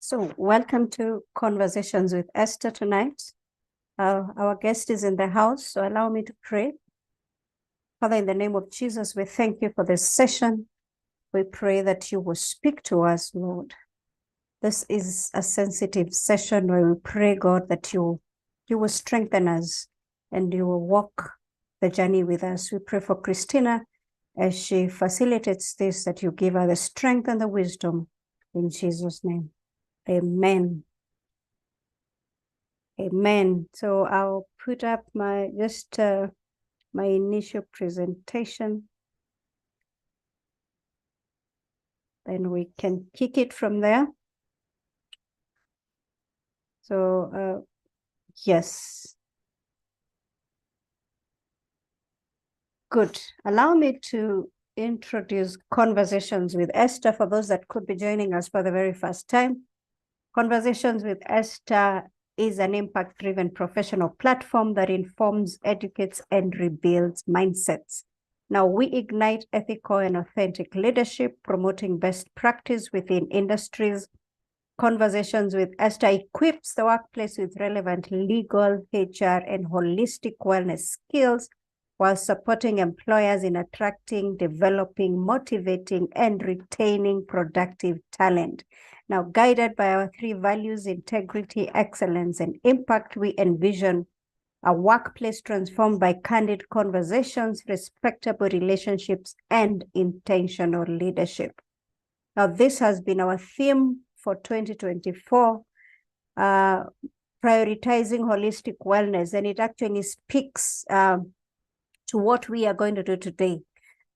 So welcome to Conversations with Esther tonight. Our guest is in the house, so allow me to pray. Father, in the name of Jesus, we thank you for this session. We pray that you will speak to us, Lord. This is a sensitive session where we pray, God, that you will strengthen us and you will walk the journey with us. We pray for Christina as she facilitates this, that you give her the strength and the wisdom in Jesus' name. Amen. Amen. So I'll put up my my initial presentation. Then we can kick it from there. So yes. Good. Allow me to introduce Conversations with Esther for those that could be joining us for the very first time. Conversations with Esther is an impact-driven professional platform that informs, educates, and rebuilds mindsets. Now, we ignite ethical and authentic leadership, promoting best practice within industries. Conversations with Esther equips the workplace with relevant legal, HR, and holistic wellness skills while supporting employers in attracting, developing, motivating, and retaining productive talent. Now, guided by our three values, integrity, excellence, and impact, we envision a workplace transformed by candid conversations, respectable relationships, and intentional leadership. Now, this has been our theme for 2024, prioritizing holistic wellness, and it actually speaks to what we are going to do today,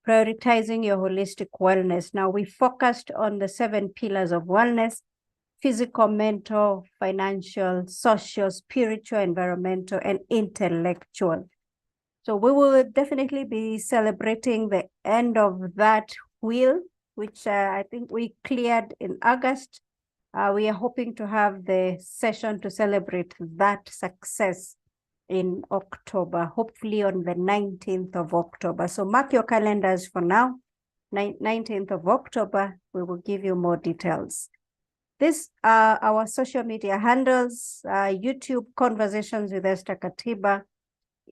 prioritizing your holistic wellness. Now, we focused on the 7 pillars of wellness: physical, mental, financial, social, spiritual, environmental, and intellectual. So we will definitely be celebrating the end of that wheel, which I think we cleared in August. We are hoping to have the session to celebrate that success in October, hopefully on the 19th of October. So mark your calendars for now. 19th of October, we will give you more details. These are our social media handles: YouTube, Conversations with Esther Katiba;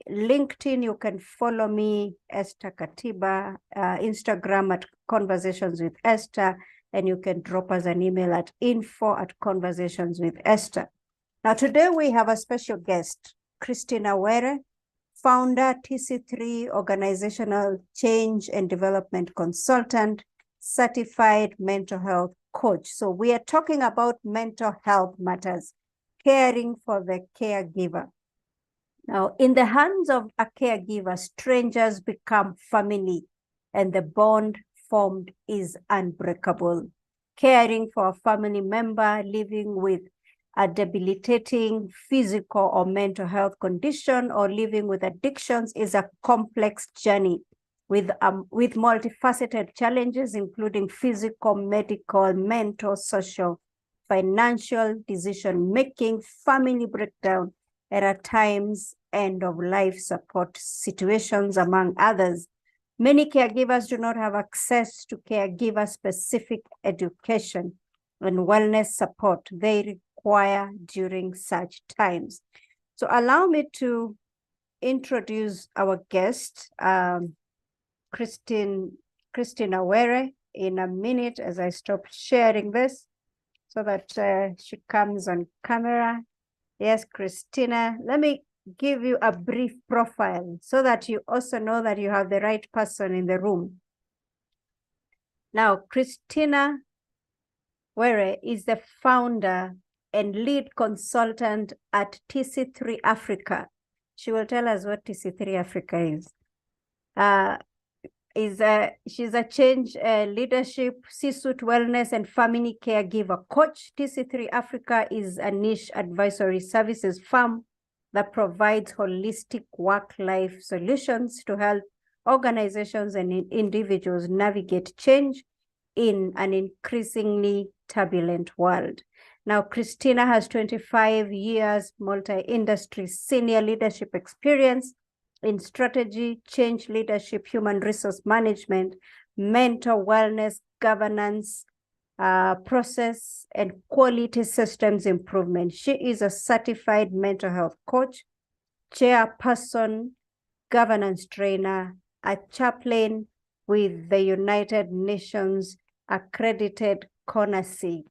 LinkedIn, you can follow me, Esther Katiba; Instagram at Conversations with Esther, and you can drop us an email at info@conversationswithesther. Now, today we have a special guest, Christina Were, founder, TC3 organizational change and development consultant, certified mental health coach. So we are talking about mental health matters, caring for the caregiver. Now, in the hands of a caregiver, strangers become family, and the bond formed is unbreakable. Caring for a family member living with a debilitating physical or mental health condition or living with addictions is a complex journey with multifaceted challenges, including physical, medical, mental, social, financial, decision-making, family breakdown, and at times end-of-life support situations, among others. Many caregivers do not have access to caregiver-specific education and wellness support they require during such times. So allow me to introduce our guest, Christina Were, in a minute as I stop sharing this so that she comes on camera. Yes, Christina, let me give you a brief profile so that you also know that you have the right person in the room. Now, Christina Were is the founder and lead consultant at TC3 Africa. She will tell us what TC3 Africa is. She's a change leadership, C-suite wellness, and family caregiver coach. TC3 Africa is a niche advisory services firm that provides holistic work-life solutions to help organizations and individuals navigate change in an increasingly turbulent world. Now, Christina has 25 years multi-industry senior leadership experience in strategy, change leadership, human resource management, mental wellness, governance, process and quality systems improvement. She is a certified mental health coach, chairperson, governance trainer, a chaplain with the United Nations accredited CONASY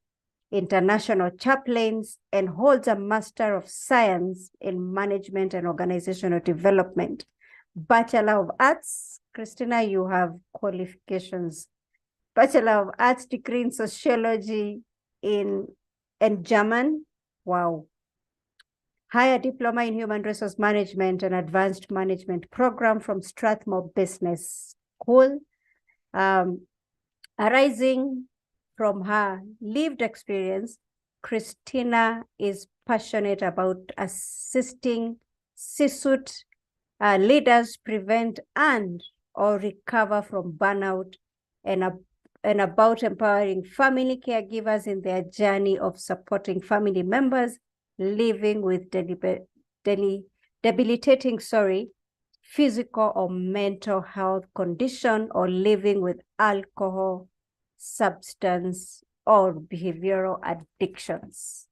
International Chaplains, and holds a Master of Science in Management and Organizational Development. Bachelor of Arts, Christina, you have qualifications. Bachelor of Arts degree in Sociology and German. Wow. Higher Diploma in Human Resource Management and Advanced Management Program from Strathmore Business School. Arising from her lived experience, Christina is passionate about assisting C-suite leaders prevent or recover from burnout, and about empowering family caregivers in their journey of supporting family members living with debilitating physical or mental health condition, or living with alcohol, substance, or behavioral addictions.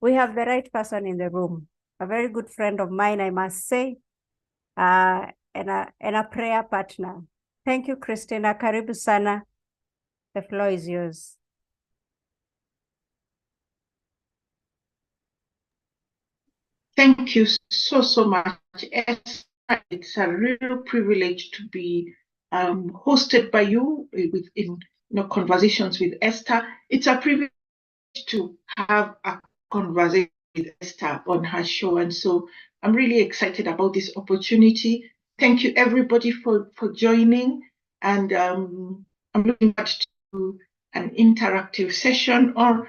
We have the right person in the room, a very good friend of mine, I must say, and a prayer partner. Thank you, Christina. Karibu sana. The floor is yours. Thank you so much. It's a real privilege to be hosted by you in conversations with Esther. It's a privilege to have a conversation with Esther on her show, and so I'm really excited about this opportunity. Thank you everybody for joining, and I'm looking forward to an interactive session, or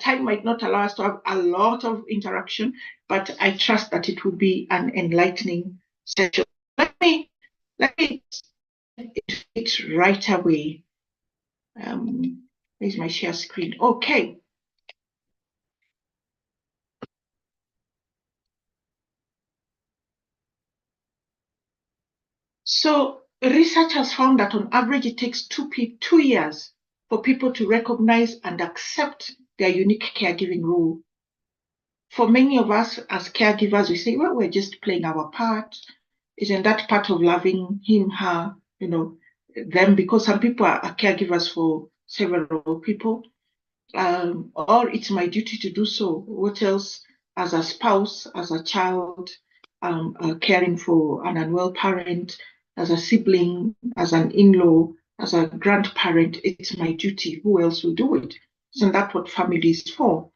time might not allow us to have a lot of interaction, but I trust that it will be an enlightening session. Let me it right away. Where's my share screen? Okay. So research has found that on average it takes 2 years for people to recognize and accept their unique caregiving role. For many of us as caregivers, we say, well, we're just playing our part. Isn't that part of loving him, her, them? Because some people are caregivers for several people. Or it's my duty to do so. What else? As a spouse, as a child, caring for an unwell parent, as a sibling, as an in-law, as a grandparent, it's my duty. Who else will do it? Isn't that what family is for?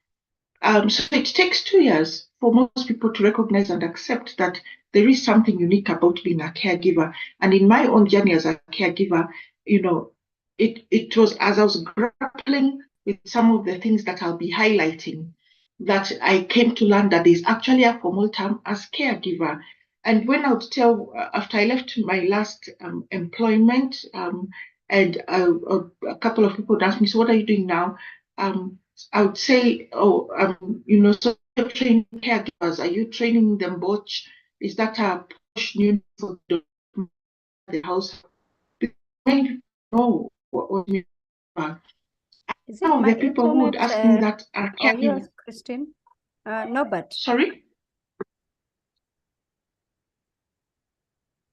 So it takes 2 years for most people to recognize and accept that there is something unique about being a caregiver. And in my own journey as a caregiver, it was as I was grappling with some of the things that I'll be highlighting that I came to learn that there's actually a formal term as caregiver. And when I would tell, after I left my last employment, and a couple of people would ask me, so what are you doing now? I would say, so you're training caregivers. Are you training them both? Is that a push new for the house? Many people know what you mean. Is Some of the people who would ask me that are caregivers. Yours, Christine? No, but. Sorry?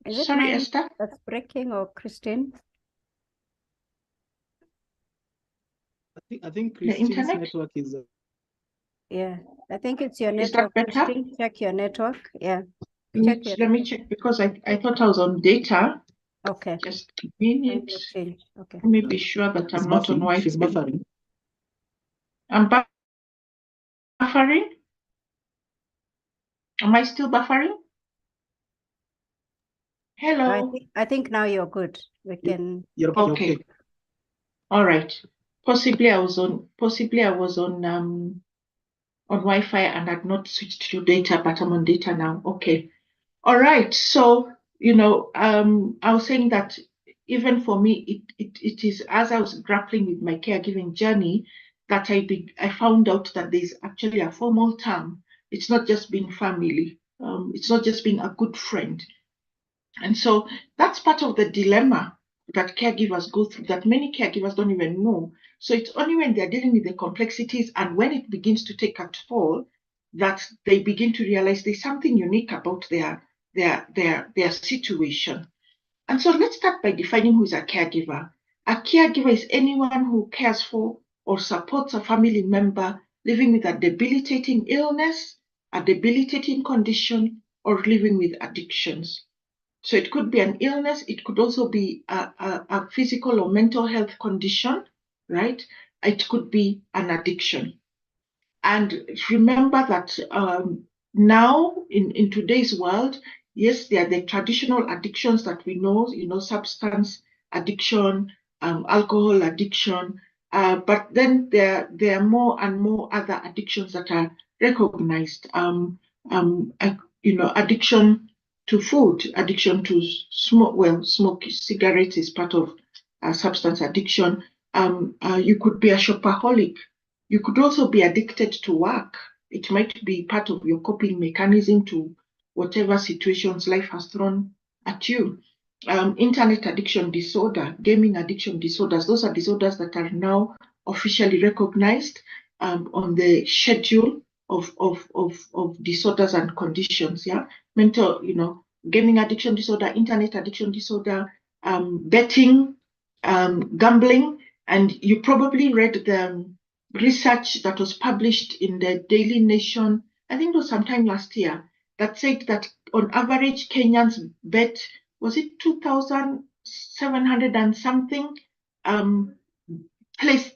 Is it Sorry, mine Esther? that's breaking, or Christine? I think Christine's network is. Yeah, I think it's your network. Is that better? Christine, check your network. Yeah. Let me check, because I thought I was on data. Okay. Just a minute. Okay. Let me be sure that I'm not on Wi-Fi. She's buffering. I'm buffering? Am I still buffering? Hello. I think now you're good. We can. You're okay. All right. Possibly I was on Wi-Fi and had not switched to data, but I'm on data now. Okay. All right. So, I was saying that even for me, it is as I was grappling with my caregiving journey that I found out that there's actually a formal term. It's not just being family. It's not just being a good friend. And so that's part of the dilemma that caregivers go through that many caregivers don't even know. So it's only when they're dealing with the complexities and when it begins to take a toll that they begin to realize there's something unique about their situation. And so let's start by defining who is a caregiver. A caregiver is anyone who cares for or supports a family member living with a debilitating illness, a debilitating condition, or living with addictions. So it could be an illness, it could also be a physical or mental health condition, right? It could be an addiction. And remember that now in today's world, yes, there are the traditional addictions that we know, substance addiction, alcohol addiction, but then there are more and more other addictions that are recognized. Addiction to food, addiction to smoke. Well, smoke cigarettes is part of substance addiction. You could be a shopaholic. You could also be addicted to work. It might be part of your coping mechanism to whatever situations life has thrown at you. Internet addiction disorder, gaming addiction disorders, those are disorders that are now officially recognized on the schedule of disorders and conditions. Yeah, mental, gaming addiction disorder, internet addiction disorder, betting, gambling, and you probably read the research that was published in the Daily Nation, I think it was sometime last year, that said that on average Kenyans bet, was it 2,700 and something, place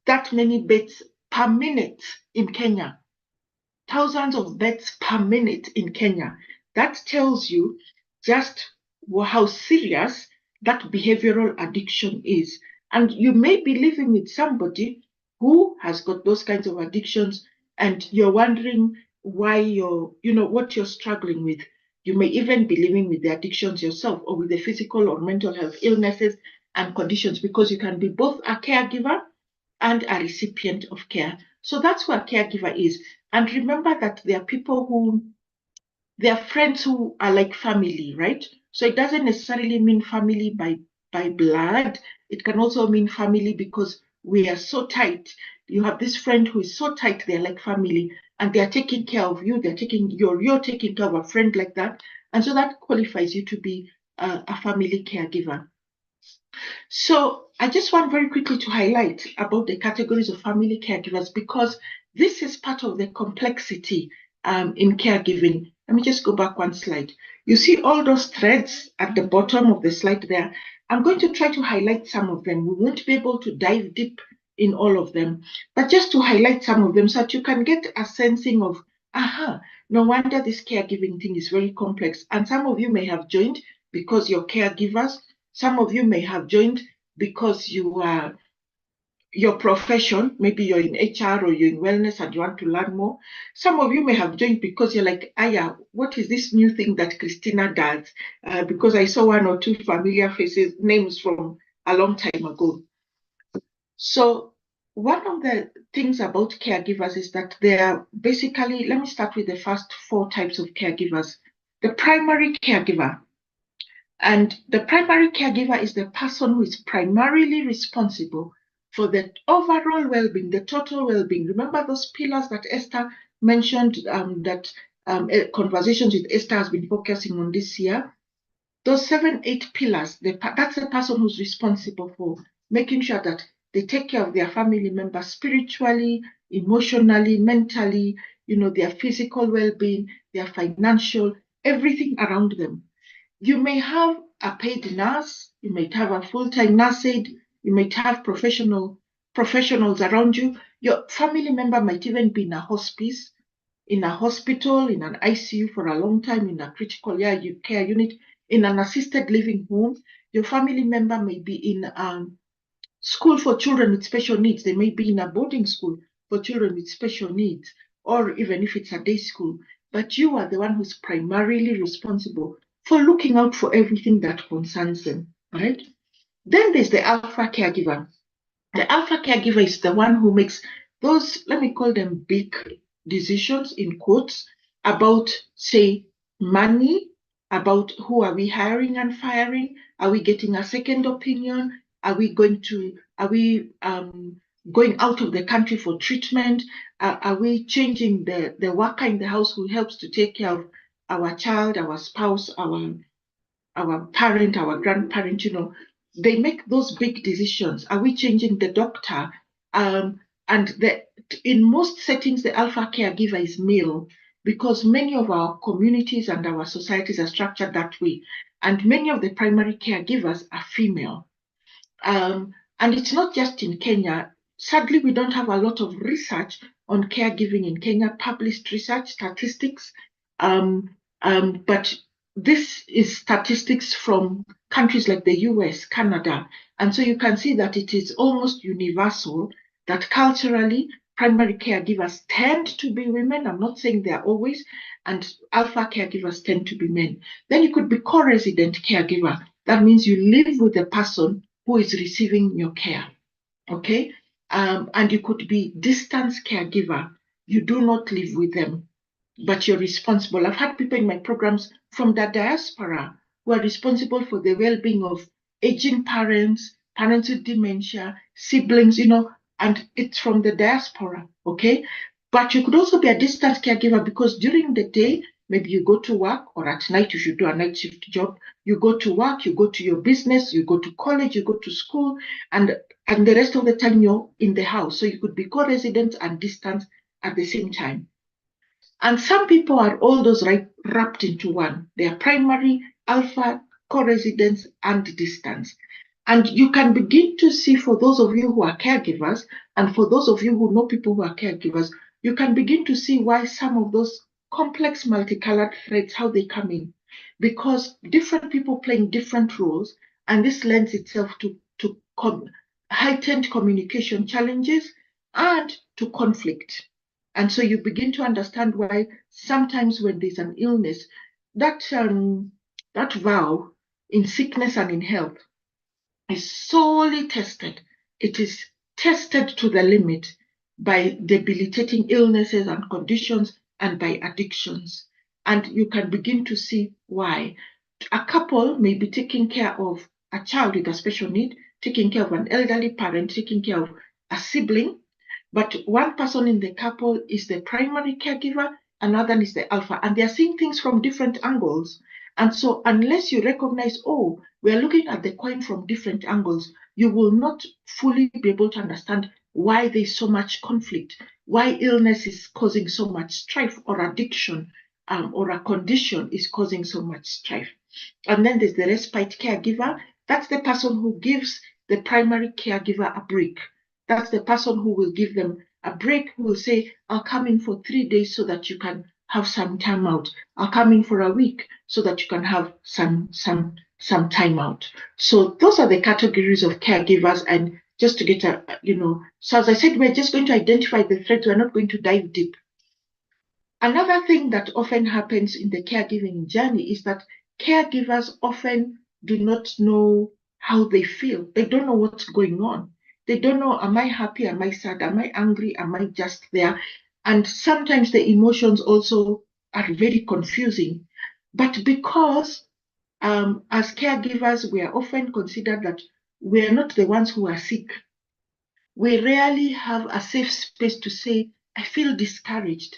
that many bets per minute in Kenya. Thousands of bets per minute in Kenya. That tells you just how serious that behavioral addiction is. And you may be living with somebody who has got those kinds of addictions, and you're wondering why what you're struggling with. You may even be living with the addictions yourself or with the physical or mental health illnesses and conditions, because you can be both a caregiver and a recipient of care. So that's what a caregiver is. And remember that there are people they are friends who are like family, right? So it doesn't necessarily mean family by blood. It can also mean family because we are so tight. You have this friend who is so tight, they're like family, and they are taking care of you. You're taking care of a friend like that. And so that qualifies you to be a family caregiver. So I just want very quickly to highlight about the categories of family caregivers, because this is part of the complexity in caregiving. Let me just go back one slide. You see all those threads at the bottom of the slide there. I'm going to try to highlight some of them. We won't be able to dive deep in all of them, but just to highlight some of them so that you can get a sensing of, no wonder this caregiving thing is very complex. And some of you may have joined because you're caregivers. Some of you may have joined because you are your profession, maybe you're in HR or you're in wellness and you want to learn more. Some of you may have joined because you're like, Aya, what is this new thing that Christina does? Because I saw one or two familiar faces, names from a long time ago. So one of the things about caregivers is that they are basically, let me start with the first four types of caregivers. The primary caregiver. And the primary caregiver is the person who is primarily responsible for the overall well-being, the total well-being. Remember those pillars that Esther mentioned, that Conversations with Esther has been focusing on this year? Those 7, 8 pillars, that's the person who's responsible for making sure that they take care of their family members spiritually, emotionally, mentally, their physical well-being, their financial, everything around them. You may have a paid nurse, you might have a full-time nurse aide, you might have professionals around you. Your family member might even be in a hospice, in a hospital, in an ICU for a long time, in a critical care unit, in an assisted living home. Your family member may be in school for children with special needs. They may be in a boarding school for children with special needs, or even if it's a day school. But you are the one who's primarily responsible for looking out for everything that concerns them, right? Then there's the alpha caregiver. The alpha caregiver is the one who makes those, let me call them big decisions in quotes, about, say, money, about who are we hiring and firing? Are we getting a second opinion? Are we going out of the country for treatment? Are we changing the worker in the house who helps to take care of our child, our spouse, our parent, our grandparent? They make those big decisions. Are we changing the doctor? In most settings, the alpha caregiver is male, because many of our communities and our societies are structured that way. And many of the primary caregivers are female. And it's not just in Kenya. Sadly, we don't have a lot of research on caregiving in Kenya, published research, statistics. But this is statistics from countries like the US, Canada. And so you can see that it is almost universal that culturally, primary caregivers tend to be women. I'm not saying they're always, and alpha caregivers tend to be men. Then you could be co-resident caregiver. That means you live with the person who is receiving your care, okay? And you could be distance caregiver. You do not live with them, but you're responsible. I've had people in my programs from the diaspora who are responsible for the well-being of aging parents, parents with dementia, siblings, and it's from the diaspora, okay? But you could also be a distance caregiver because during the day, maybe you go to work, or at night you should do a night shift job. You go to work, you go to your business, you go to college, you go to school, and the rest of the time you're in the house. So you could be co-resident and distance at the same time. And some people are all those wrapped into one. They are primary, alpha, co-residence, and distance. And you can begin to see, for those of you who are caregivers, and for those of you who know people who are caregivers, you can begin to see why some of those complex multicolored threads, how they come in. Because different people playing different roles, and this lends itself to heightened communication challenges and to conflict. And so you begin to understand why sometimes when there's an illness, that vow in sickness and in health is sorely tested. It is tested to the limit by debilitating illnesses and conditions and by addictions. And you can begin to see why. A couple may be taking care of a child with a special need, taking care of an elderly parent, taking care of a sibling, but one person in the couple is the primary caregiver, another is the alpha, and they're seeing things from different angles. And so unless you recognize, oh, we're looking at the coin from different angles, you will not fully be able to understand why there's so much conflict, why illness is causing so much strife, or addiction, or a condition is causing so much strife. And then there's the respite caregiver. That's the person who gives the primary caregiver a break. That's the person who will give them a break, who will say, I'll come in for 3 days so that you can have some time out. I'll come in for a week so that you can have some time out. So those are the categories of caregivers. And just to get so as I said, we're just going to identify the threads. We're not going to dive deep. Another thing that often happens in the caregiving journey is that caregivers often do not know how they feel. They don't know what's going on. They don't know, am I happy? Am I sad? Am I angry? Am I just there? And sometimes the emotions also are very confusing. But because as caregivers, we are often considered that we are not the ones who are sick. We rarely have a safe space to say, I feel discouraged.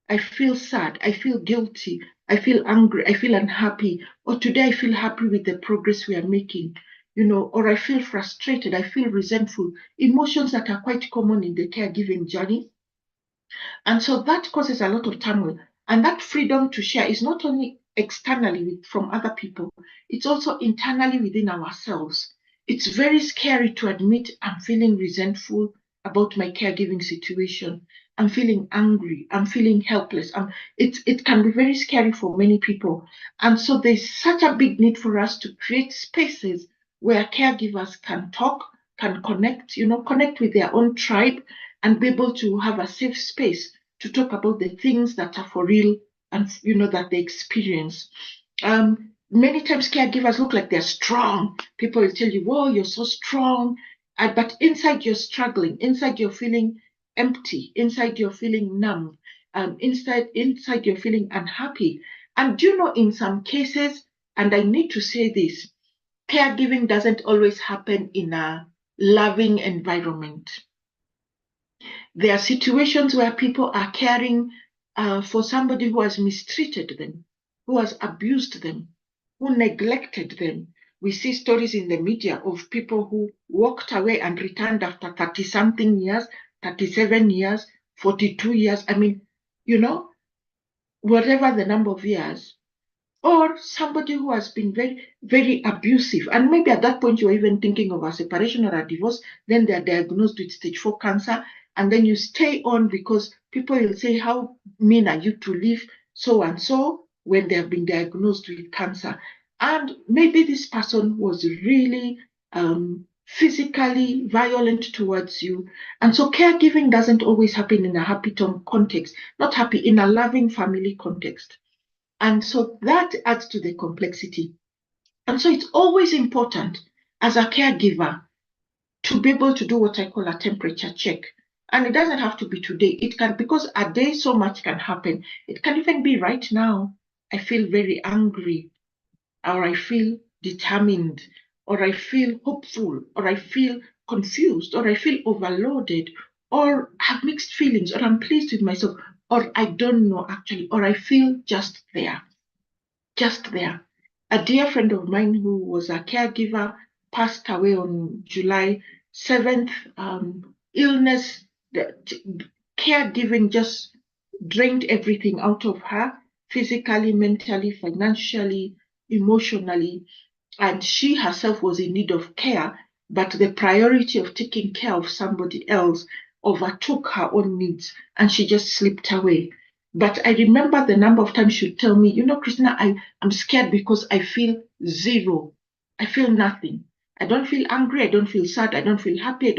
I feel sad. I feel guilty. I feel angry. I feel unhappy. Or today I feel happy with the progress we are making. Or I feel frustrated. I feel resentful. Emotions that are quite common in the caregiving journey. And so that causes a lot of turmoil. And that freedom to share is not only externally from other people, it's also internally within ourselves. It's very scary to admit I'm feeling resentful about my caregiving situation. I'm feeling angry. I'm feeling helpless. It can be very scary for many people. And so there's such a big need for us to create spaces where caregivers can talk, can connect, connect with their own tribe, and be able to have a safe space to talk about the things that are for real and that they experience. Many times caregivers look like they're strong. People will tell you, whoa, you're so strong. But inside you're struggling. Inside you're feeling empty. Inside you're feeling numb. Inside you're feeling unhappy. And do you know, in some cases, and I need to say this, caregiving doesn't always happen in a loving environment. There are situations where people are caring for somebody who has mistreated them, who has abused them, who neglected them. We see stories in the media of people who walked away and returned after 30-something years, 37 years, 42 years. I mean, you know, whatever the number of years, or somebody who has been very, very abusive. And maybe at that point, you're even thinking of a separation or a divorce. Then they're diagnosed with stage 4 cancer. And then you stay on because people will say, how mean are you to leave so and so when they have been diagnosed with cancer? And maybe this person was really physically violent towards you. And so caregiving doesn't always happen in a happy context, not happy, in a loving family context. And so that adds to the complexity. And so it's always important as a caregiver to be able to do what I call a temperature check. And it doesn't have to be today. It can, because a day so much can happen. It can even be right now. I feel very angry, or I feel determined, or I feel hopeful, or I feel confused, or I feel overloaded, or have mixed feelings, or I'm pleased with myself, or I don't know actually, or I feel just there. Just there. A dear friend of mine who was a caregiver passed away on July 7th. Illness, caregiving just drained everything out of her, physically, mentally, financially, emotionally. And she herself was in need of care, but the priority of taking care of somebody else overtook her own needs, and she just slipped away. But I remember the number of times she'd tell me, you know, Christina, I'm scared because I feel zero. I feel nothing. I don't feel angry. I don't feel sad. I don't feel happy.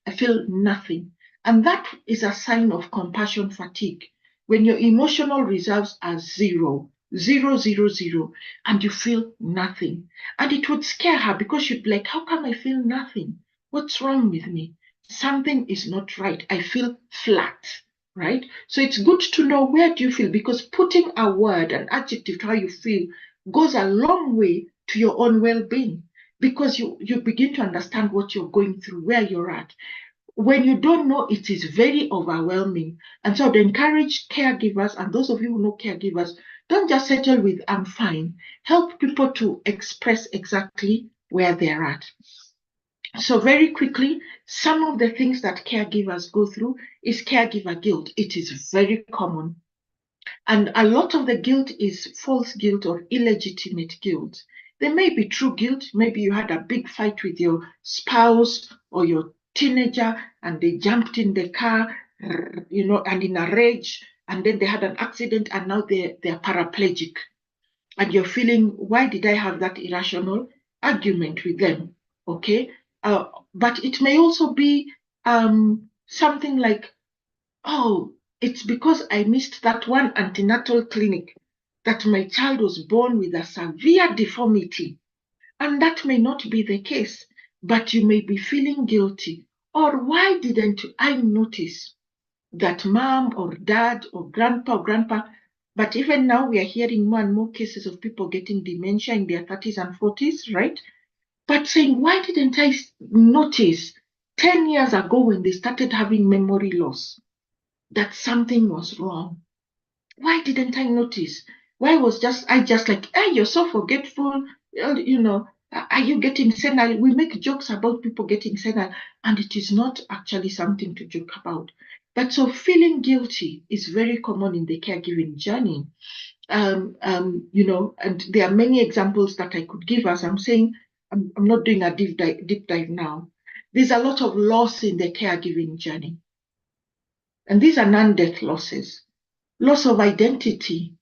I feel nothing. And that is a sign of compassion fatigue. When your emotional reserves are zero, zero, zero, zero, and you feel nothing. And it would scare her because she'd be like, how come I feel nothing? What's wrong with me? Something is not right. I feel flat. Right? So it's good to know, where do you feel, because putting a word, an adjective to how you feel goes a long way to your own well-being, because you begin to understand what you're going through, where you're at. When you don't know, it is very overwhelming. And so I'd encourage caregivers, and those of you who know caregivers, don't just settle with I'm fine. Help people to express exactly where they're at. So very quickly, some of the things that caregivers go through is caregiver guilt. It is very common. And a lot of the guilt is false guilt or illegitimate guilt. There may be true guilt. Maybe you had a big fight with your spouse or your teenager and they jumped in the car, you know, and in a rage, and then they had an accident and now they're paraplegic. And you're feeling, why did I have that irrational argument with them? Okay. But it may also be something like, oh, it's because I missed that one antenatal clinic that my child was born with a severe deformity. And that may not be the case, but you may be feeling guilty. Or why didn't I notice that mom or dad or grandpa, but even now we are hearing more and more cases of people getting dementia in their 30s and 40s, right? But saying, why didn't I notice 10 years ago when they started having memory loss that something was wrong? Why didn't I notice? Why was I just like, hey, you're so forgetful, you know, are you getting senile? We make jokes about people getting senile, and it is not actually something to joke about. But so feeling guilty is very common in the caregiving journey. You know, and there are many examples that I could give. As I'm saying, I'm not doing a deep dive now. There's a lot of loss in the caregiving journey. And these are non-death losses. Loss of identity,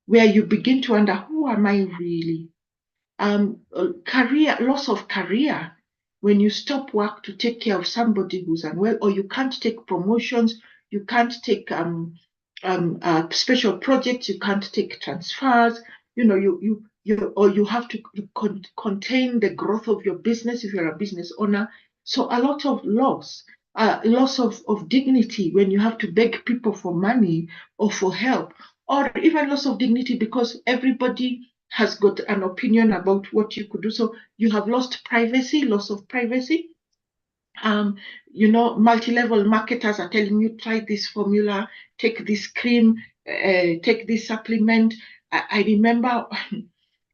where you begin to wonder, who am I really? Loss of career, when you stop work to take care of somebody who's unwell, or you can't take promotions, you can't take special projects, you can't take transfers, you know, you have to contain the growth of your business if you're a business owner. So a lot of loss of dignity when you have to beg people for money or for help, or even loss of dignity because everybody has got an opinion about what you could do. So you have lost privacy, loss of privacy. Multi-level marketers are telling you, try this formula, take this cream, take this supplement. I remember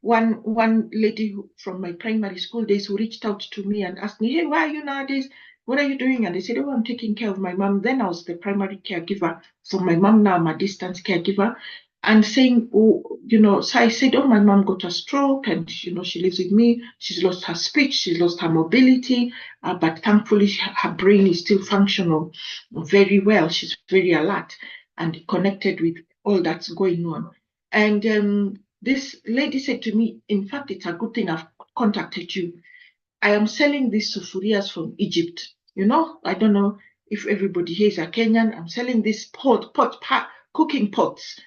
one lady from my primary school days who reached out to me and asked me, hey, why are you nowadays? What are you doing? And I said, oh, I'm taking care of my mom. Then I was the primary caregiver for my mom. Now I'm a distance caregiver. And saying, so I said, oh, my mom got a stroke and, she lives with me. She's lost her speech. She's lost her mobility. But thankfully, her brain is still functional very well. She's very alert and connected with all that's going on. And this lady said to me, in fact, it's a good thing I've contacted you. I am selling these sufurias from Egypt. I don't know if everybody here is a Kenyan. I'm selling these cooking pots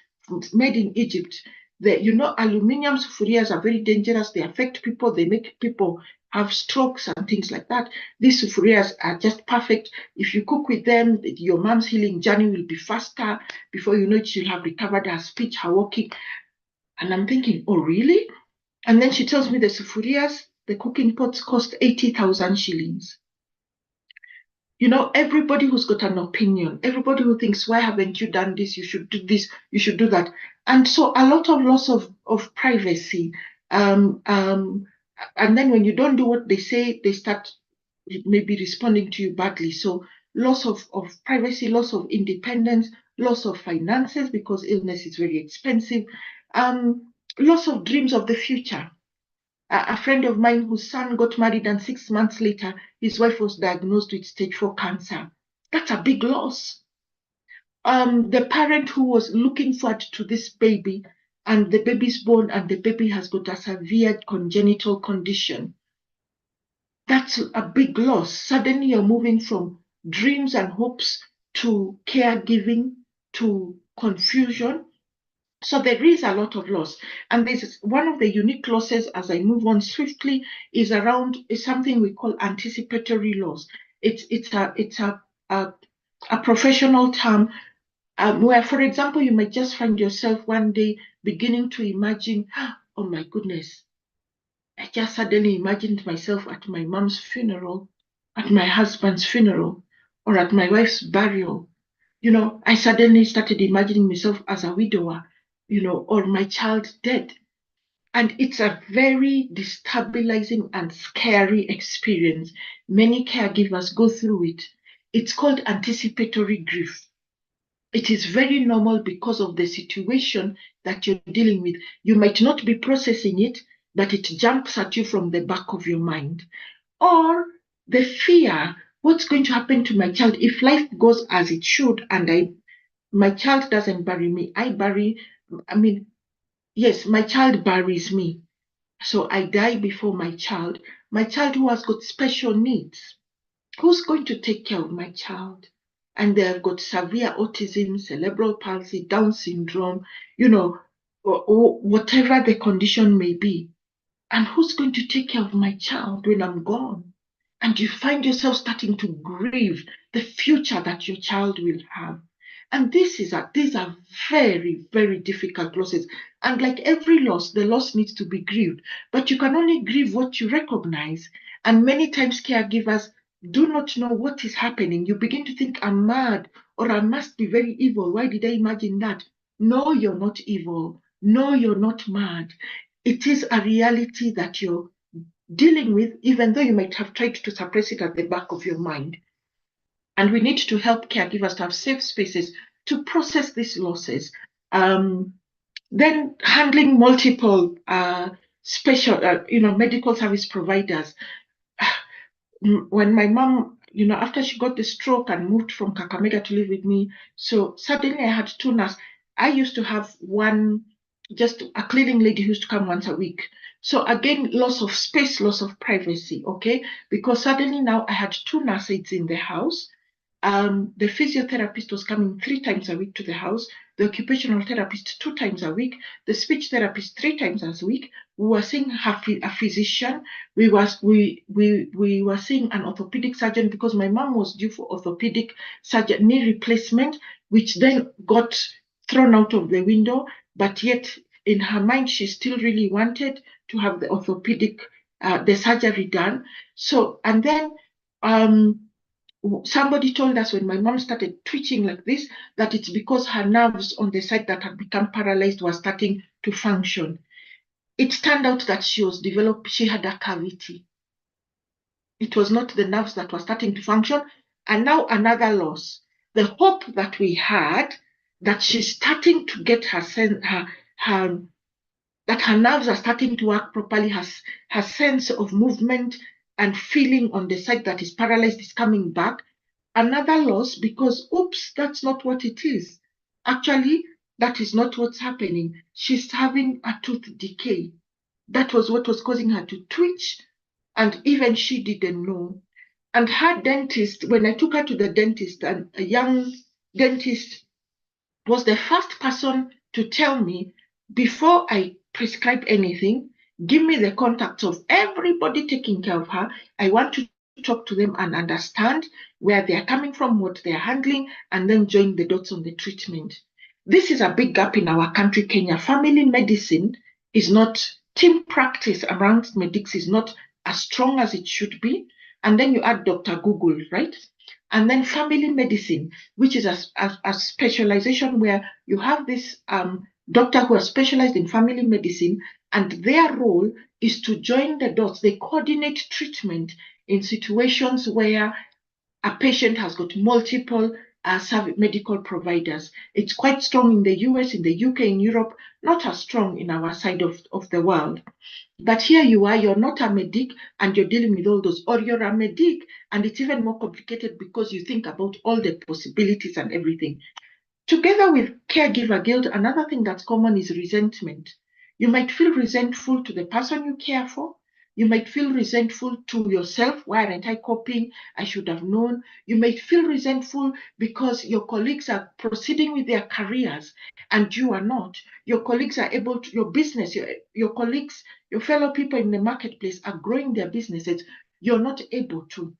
made in Egypt. Aluminium sufurias are very dangerous. They affect people. They make people have strokes and things like that. These sufurias are just perfect. If you cook with them, your mom's healing journey will be faster. Before you know it, she'll have recovered her speech, her walking. And I'm thinking, oh, really? And then she tells me the sufurias, the cooking pots cost 80,000 shillings. Everybody who's got an opinion, everybody who thinks, why haven't you done this? You should do this, you should do that. And so a lot of loss of privacy. And then when you don't do what they say, they start maybe responding to you badly. So loss of privacy, loss of independence, loss of finances because illness is very expensive, loss of dreams of the future. A friend of mine whose son got married and 6 months later, his wife was diagnosed with stage 4 cancer. That's a big loss. The parent who was looking forward to this baby and the baby's born and the baby has got a severe congenital condition. That's a big loss. Suddenly you're moving from dreams and hopes to caregiving, to confusion. So there is a lot of loss. And this is one of the unique losses, as I move on swiftly, is something we call anticipatory loss. It's a professional term where, for example, you might just find yourself one day beginning to imagine, oh my goodness, I just suddenly imagined myself at my mom's funeral, at my husband's funeral, or at my wife's burial. I suddenly started imagining myself as a widower, or my child dead. And it's a very destabilizing and scary experience. Many caregivers go through it. It's called anticipatory grief. It is very normal because of the situation that you're dealing with. You might not be processing it, but it jumps at you from the back of your mind. Or the fear, what's going to happen to my child if life goes as it should and my child doesn't bury me. Yes, my child buries me. So I die before my child who has got special needs. Who's going to take care of my child? And they have got severe autism, cerebral palsy, Down syndrome, or whatever the condition may be. And who's going to take care of my child when I'm gone? And you find yourself starting to grieve the future that your child will have. And these are very, very difficult losses. And like every loss, the loss needs to be grieved. But you can only grieve what you recognize. And many times caregivers do not know what is happening. You begin to think, I'm mad, or I must be very evil. Why did I imagine that? No, you're not evil. No, you're not mad. It is a reality that you're dealing with, even though you might have tried to suppress it at the back of your mind. And we need to help caregivers to have safe spaces to process these losses. Then handling multiple medical service providers. When my mom, after she got the stroke and moved from Kakamega to live with me, so suddenly I had 2 nurses. I used to have one, just a cleaning lady who used to come once a week. So again, loss of space, loss of privacy, okay? Because suddenly now I had 2 nurse aides in the house. The physiotherapist was coming 3 times a week to the house, the occupational therapist 2 times a week, the speech therapist 3 times a week. We were seeing a physician. We were seeing an orthopedic surgeon because my mom was due for orthopedic surgery, knee replacement, which then got thrown out of the window, but yet in her mind, she still really wanted to have the orthopedic, the surgery done. So, and then somebody told us when my mom started twitching like this, that it's because her nerves on the side that had become paralyzed were starting to function. It turned out that she had a cavity. It was not the nerves that were starting to function. And now another loss. The hope that we had that she's starting to get that her nerves are starting to work properly, her sense of movement and feeling on the side that is paralyzed is coming back. Another loss because, oops, that's not what it is. Actually, that is not what's happening. She's having a tooth decay. That was what was causing her to twitch, and even she didn't know. And her dentist, when I took her to the dentist, and a young dentist was the first person to tell me, before I prescribe anything, give me the contacts of everybody taking care of her. I want to talk to them and understand where they are coming from, what they are handling, and then join the dots on the treatment. This is a big gap in our country, Kenya. Family medicine is not, team practice around medics is not as strong as it should be. And then you add Dr. Google, right? And then family medicine, which is a specialization where you have this doctor who are specialized in family medicine, and their role is to join the dots. They coordinate treatment in situations where a patient has got multiple medical providers. It's quite strong in the US, in the UK, in Europe, not as strong in our side of the world. But here you are, you're not a medic and you're dealing with all those, or you're a medic and it's even more complicated because you think about all the possibilities and everything. Together with caregiver guilt, another thing that's common is resentment. You might feel resentful to the person you care for. You might feel resentful to yourself. Why aren't I coping? I should have known. You might feel resentful because your colleagues are proceeding with their careers and you are not. Your colleagues are able to, your business, your colleagues, your fellow people in the marketplace are growing their businesses. You're not able to.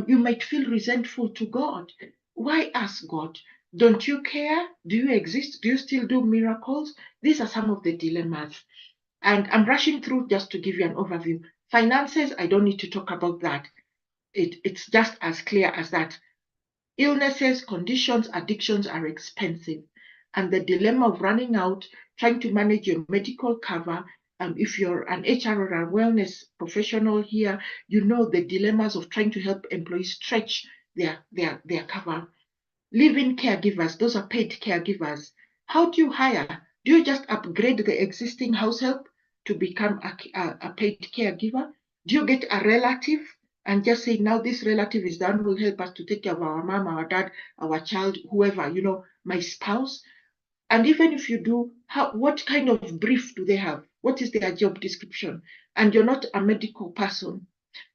You might feel resentful to God. Why ask God? Don't you care? Do you exist? Do you still do miracles? These are some of the dilemmas. And I'm rushing through just to give you an overview. Finances, I don't need to talk about that. It's just as clear as that. Illnesses, conditions, addictions are expensive. And the dilemma of running out, trying to manage your medical cover, if you're an HR or a wellness professional here, you know the dilemmas of trying to help employees stretch their cover. Live-in caregivers, those are paid caregivers. How do you hire? Do you just upgrade the existing house help to become a paid caregiver? Do you get a relative and just say, now this relative is done, will help us to take care of our mom, our dad, our child, whoever, my spouse? And even if you do, what kind of brief do they have? What is their job description? And you're not a medical person.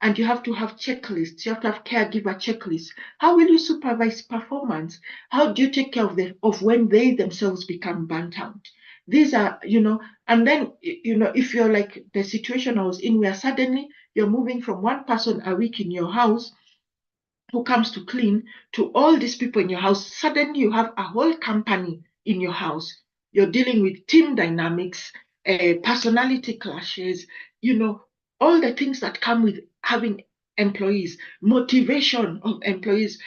And you have to have checklists. You have to have caregiver checklists. How will you supervise performance? How do you take care of when they themselves become burnt out? These are, and then, if you're like the situation I was in, where suddenly you're moving from one person a week in your house who comes to clean to all these people in your house, suddenly you have a whole company in your house. You're dealing with team dynamics, personality clashes, all the things that come with having employees, motivation of employees,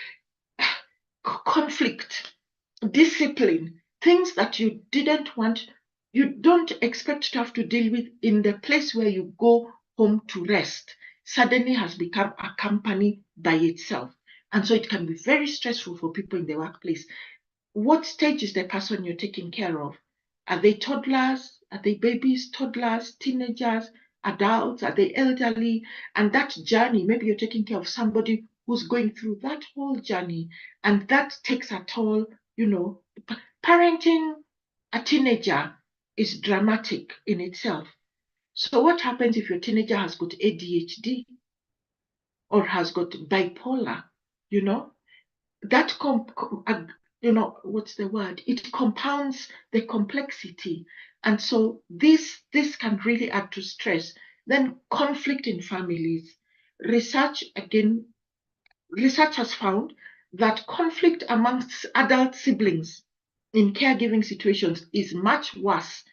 conflict, discipline, things that you didn't want, you don't expect to have to deal with in the place where you go home to rest, suddenly has become a company by itself. And so it can be very stressful for people in the workplace. What stage is the person you're taking care of? Are they toddlers? Are they babies, toddlers, teenagers, adults? Are they elderly? And that journey, maybe you're taking care of somebody who's going through that whole journey. And that takes a toll, parenting a teenager is dramatic in itself. So what happens if your teenager has got ADHD or has got bipolar, that what's the word? It compounds the complexity. And so this can really add to stress. Then conflict in families. Research has found that conflict amongst adult siblings in caregiving situations is much worse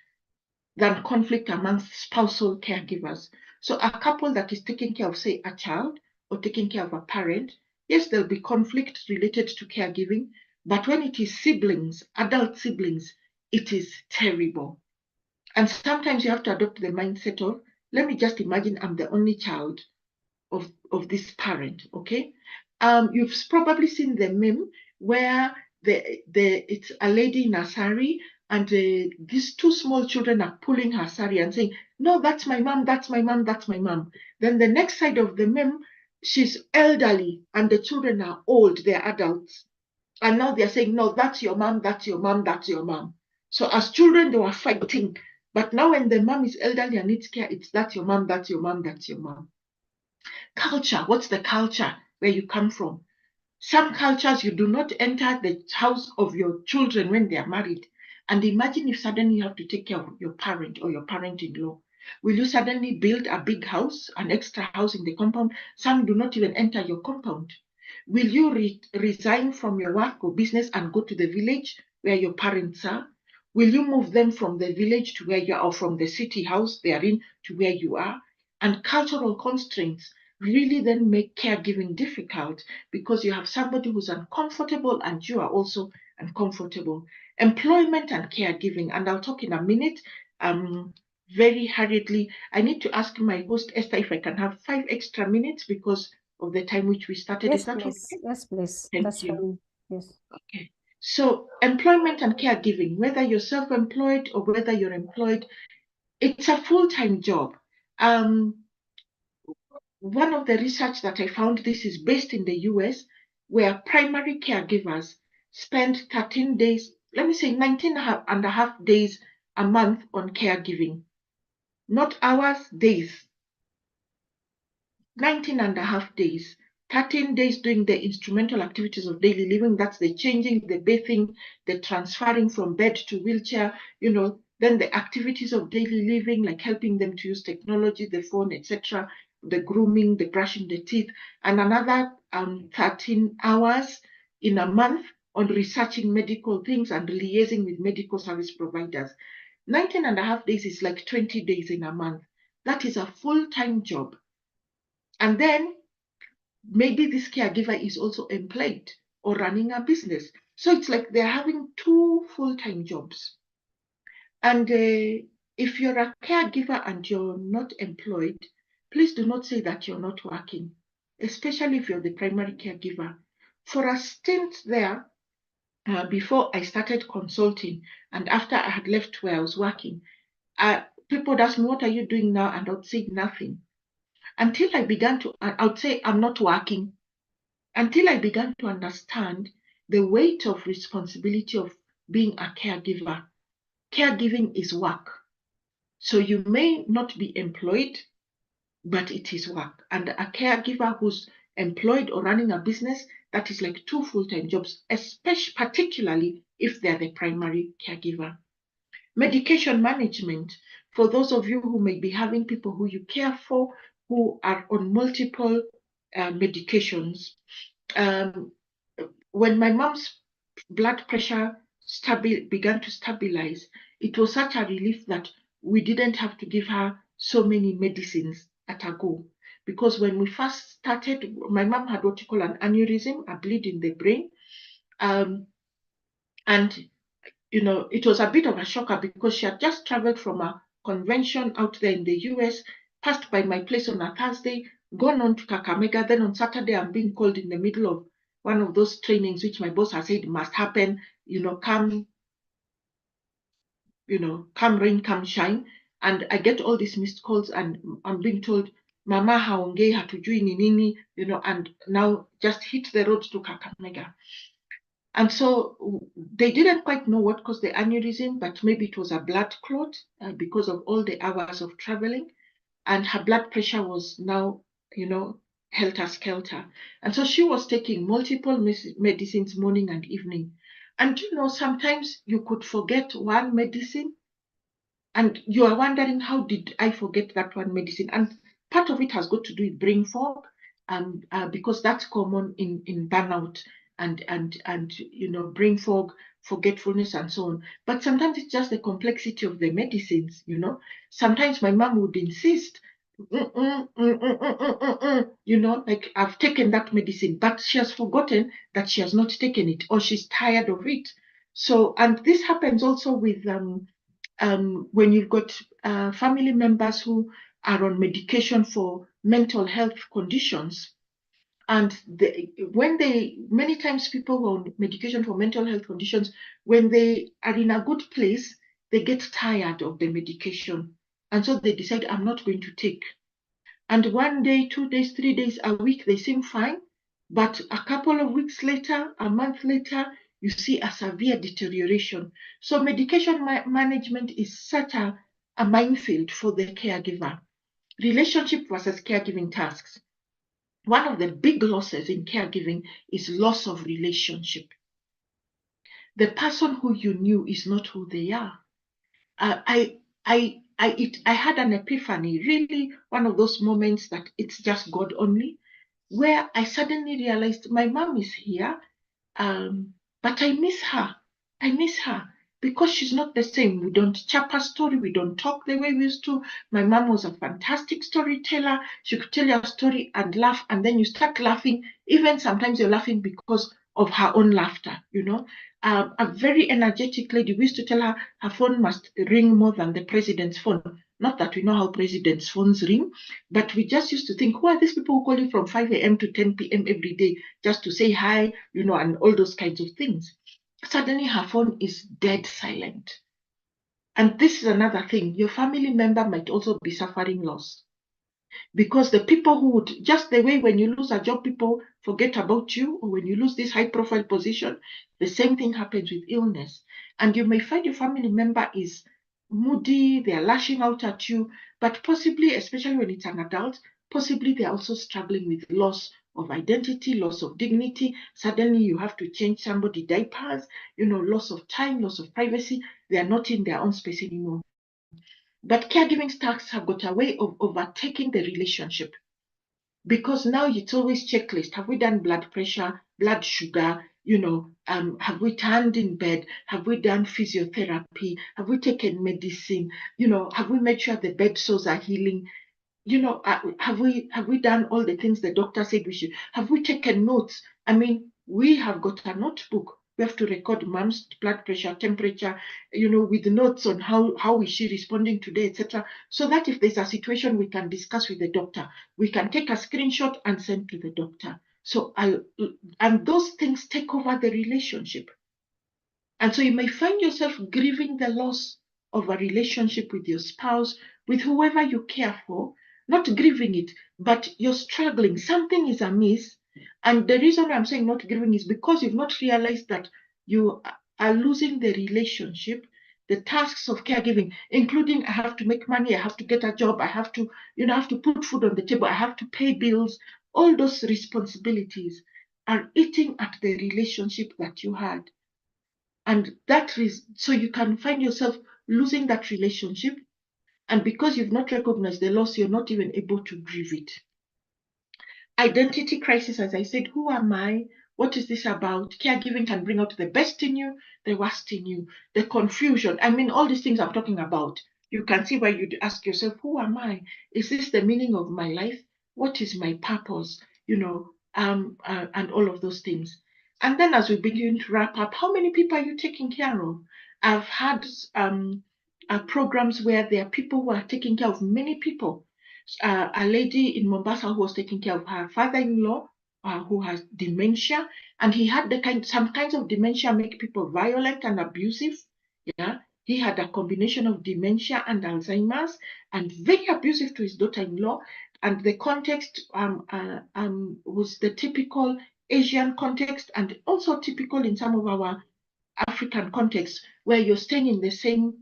than conflict amongst spousal caregivers. So a couple that is taking care of, say, a child or taking care of a parent, yes, there'll be conflict related to caregiving, but when it is siblings, adult siblings, it is terrible. And sometimes you have to adopt the mindset of, let me just imagine I'm the only child of this parent, okay? You've probably seen the meme where it's a lady in a sari, and these two small children are pulling her sari and saying, no, that's my mom, that's my mom, that's my mom. Then the next side of the meme, she's elderly and the children are old, they're adults. And now they're saying, no, that's your mom, that's your mom, that's your mom. So as children, they were fighting. But now when the mom is elderly and needs care, it's that's your mom, that's your mom, that's your mom. Culture, what's the culture where you come from? Some cultures, you do not enter the house of your children when they are married. And imagine if suddenly you have to take care of your parent or your parent-in-law. Will you suddenly build a big house, an extra house in the compound? Some do not even enter your compound. Will you resign from your work or business and go to the village where your parents are? Will you move them from the village to where you are, or from the city house they are in to where you are? And cultural constraints really then make caregiving difficult because you have somebody who's uncomfortable and you are also uncomfortable. Employment and caregiving, and I'll talk in a minute. Very hurriedly, I need to ask my host Esther if I can have 5 extra minutes because of the time which we started. Yes, Is that please. okay? Yes, please. Thank That's you. fine. Yes. Okay. So employment and caregiving, whether you're self-employed or whether you're employed, it's a full-time job. One of the research that I found, this is based in the US, where primary caregivers spend 13 days, let me say 19 and a half days a month on caregiving. Not hours, days. 19 and a half days. 13 days doing the instrumental activities of daily living. That's the changing, the bathing, the transferring from bed to wheelchair, then the activities of daily living, like helping them to use technology, the phone, etc., the grooming, the brushing the teeth, and another 13 hours in a month on researching medical things and liaising with medical service providers. 19 and a half days is like 20 days in a month. That is a full-time job. And then maybe this caregiver is also employed or running a business. So it's like they're having 2 full-time jobs. And if you're a caregiver and you're not employed, please do not say that you're not working, especially if you're the primary caregiver. For a stint there, before I started consulting and after I had left where I was working, people would ask me, what are you doing now? And I would say nothing. Until I began to, I would say, I'm not working. Until I began to understand the weight of responsibility of being a caregiver. Caregiving is work. So you may not be employed, but it is work. And a caregiver who's employed or running a business, that is like 2 full-time jobs, especially particularly if they're the primary caregiver. Medication management, for those of you who may be having people who you care for who are on multiple medications. When my mom's blood pressure began to stabilize, it was such a relief that we didn't have to give her so many medicines at a go. Because when we first started, my mom had what you call an aneurysm, a bleed in the brain. And it was a bit of a shocker because she had just traveled from a convention out there in the US, passed by my place on a Thursday, gone on to Kakamega. Then on Saturday, I'm being called in the middle of one of those trainings, which my boss has said must happen, come rain, come shine. And I get all these missed calls and I'm being told, Mama haongei hatujui ni nini, and now just hit the road to Kakamega. And so they didn't quite know what caused the aneurysm, but maybe it was a blood clot because of all the hours of traveling. And her blood pressure was now, helter-skelter. And so she was taking multiple medicines morning and evening. And, sometimes you could forget one medicine and you are wondering, how did I forget that one medicine? And part of it has got to do with brain fog because that's common in burnout. and brain fog, forgetfulness, and so on. But sometimes it's just the complexity of the medicines. Sometimes my mom would insist, like I've taken that medicine, but she has forgotten that she has not taken it, or she's tired of it. So, and this happens also with when you've got family members who are on medication for mental health conditions. And many times people who are on medication for mental health conditions, when they are in a good place, they get tired of the medication. And so they decide, I'm not going to take. And 1 day, 2 days, 3 days, a week, they seem fine. But a couple of weeks later, a month later, you see a severe deterioration. So medication management is such a minefield for the caregiver. Relationship versus caregiving tasks. One of the big losses in caregiving is loss of relationship. The person who you knew is not who they are. I had an epiphany, really one of those moments that it's just God only, where I suddenly realized my mom is here, but I miss her. I miss her because she's not the same. We don't chap her story. We don't talk the way we used to. My mom was a fantastic storyteller. She could tell you a story and laugh, and then you start laughing. Even sometimes you're laughing because of her own laughter, a very energetic lady. We used to tell her her phone must ring more than the president's phone. Not that we know how presidents' phones ring, but we just used to think, who are these people who call you from 5 a.m. to 10 p.m. every day just to say hi, and all those kinds of things. Suddenly her phone is dead silent. And this is another thing. Your family member might also be suffering loss. Because the people who would, just the way when you lose a job, people forget about you, or when you lose this high profile position, the same thing happens with illness. And you may find your family member is moody, they're lashing out at you, but possibly, especially when it's an adult, possibly they're also struggling with loss of identity, loss of dignity. Suddenly you have to change somebody's diapers, loss of time, loss of privacy. They are not in their own space anymore. But caregiving tasks have got a way of overtaking the relationship, because now it's always checklist. Have we done blood pressure, blood sugar? Have we turned in bed? Have we done physiotherapy? Have we taken medicine? Have we made sure the bed sores are healing? Have we done all the things the doctor said we should? Have we taken notes? I mean, we have got a notebook. We have to record mom's blood pressure, temperature, with notes on how is she responding today, etc. So that if there's a situation we can discuss with the doctor, we can take a screenshot and send to the doctor. So and those things take over the relationship. And so you may find yourself grieving the loss of a relationship with your spouse, with whoever you care for, not grieving it, but you're struggling. Something is amiss. And the reason I'm saying not grieving is because you've not realized that you are losing the relationship, the tasks of caregiving, including I have to make money, I have to get a job, I have to, I have to put food on the table, I have to pay bills. All those responsibilities are eating at the relationship that you had. And that is, so you can find yourself losing that relationship. And because you've not recognized the loss, you're not even able to grieve it. Identity crisis, as I said, who am I? What is this about? Caregiving can bring out the best in you, the worst in you, the confusion. I mean, all these things I'm talking about. You can see why you'd ask yourself, who am I? Is this the meaning of my life? What is my purpose? And all of those things. And then as we begin to wrap up, how many people are you taking care of? I've had programs where there are people who are taking care of many people. A lady in Mombasa who was taking care of her father-in-law who has dementia, and he had some kinds of dementia make people violent and abusive. Yeah, he had a combination of dementia and Alzheimer's, and very abusive to his daughter-in-law. And the context was the typical Asian context, and also typical in some of our African contexts, where you're staying in the same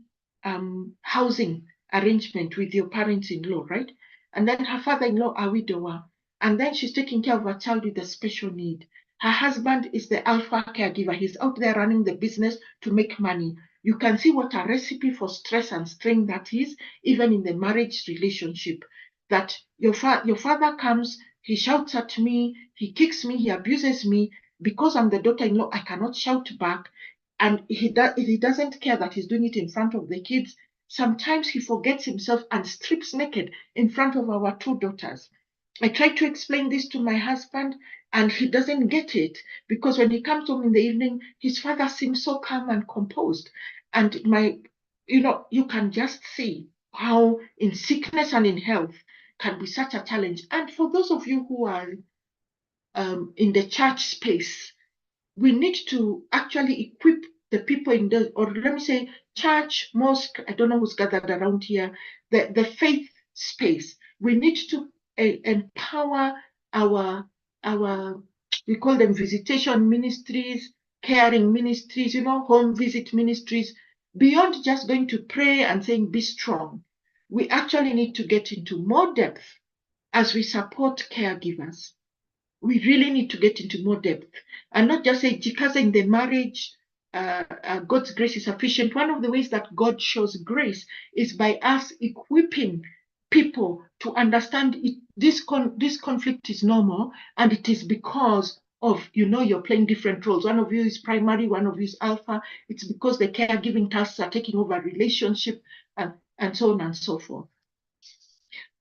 housing arrangement with your parents-in-law, right? And then her father-in-law, a widower, and then she's taking care of a child with a special need. Her husband is the alpha caregiver. He's out there running the business to make money. You can see what a recipe for stress and strain that is, even in the marriage relationship. That your father comes, he shouts at me, he kicks me, he abuses me, because I'm the daughter-in-law, I cannot shout back. And he doesn't care that he's doing it in front of the kids. Sometimes he forgets himself and strips naked in front of our two daughters. I try to explain this to my husband, and he doesn't get it, because when he comes home in the evening, his father seems so calm and composed. And you can just see how in sickness and in health can be such a challenge. And for those of you who are in the church space, we need to actually equip the people in the, or let me say, church, mosque, I don't know who's gathered around here, the faith space. We need to empower our, we call them visitation ministries, caring ministries, home visit ministries, beyond just going to pray and saying, be strong. We actually need to get into more depth as we support caregivers. We really need to get into more depth and not just say, because in the marriage, God's grace is sufficient. One of the ways that God shows grace is by us equipping people to understand this conflict is normal, and it is because of, you're playing different roles. One of you is primary, one of you is alpha. It's because the caregiving tasks are taking over relationship, and so on and so forth.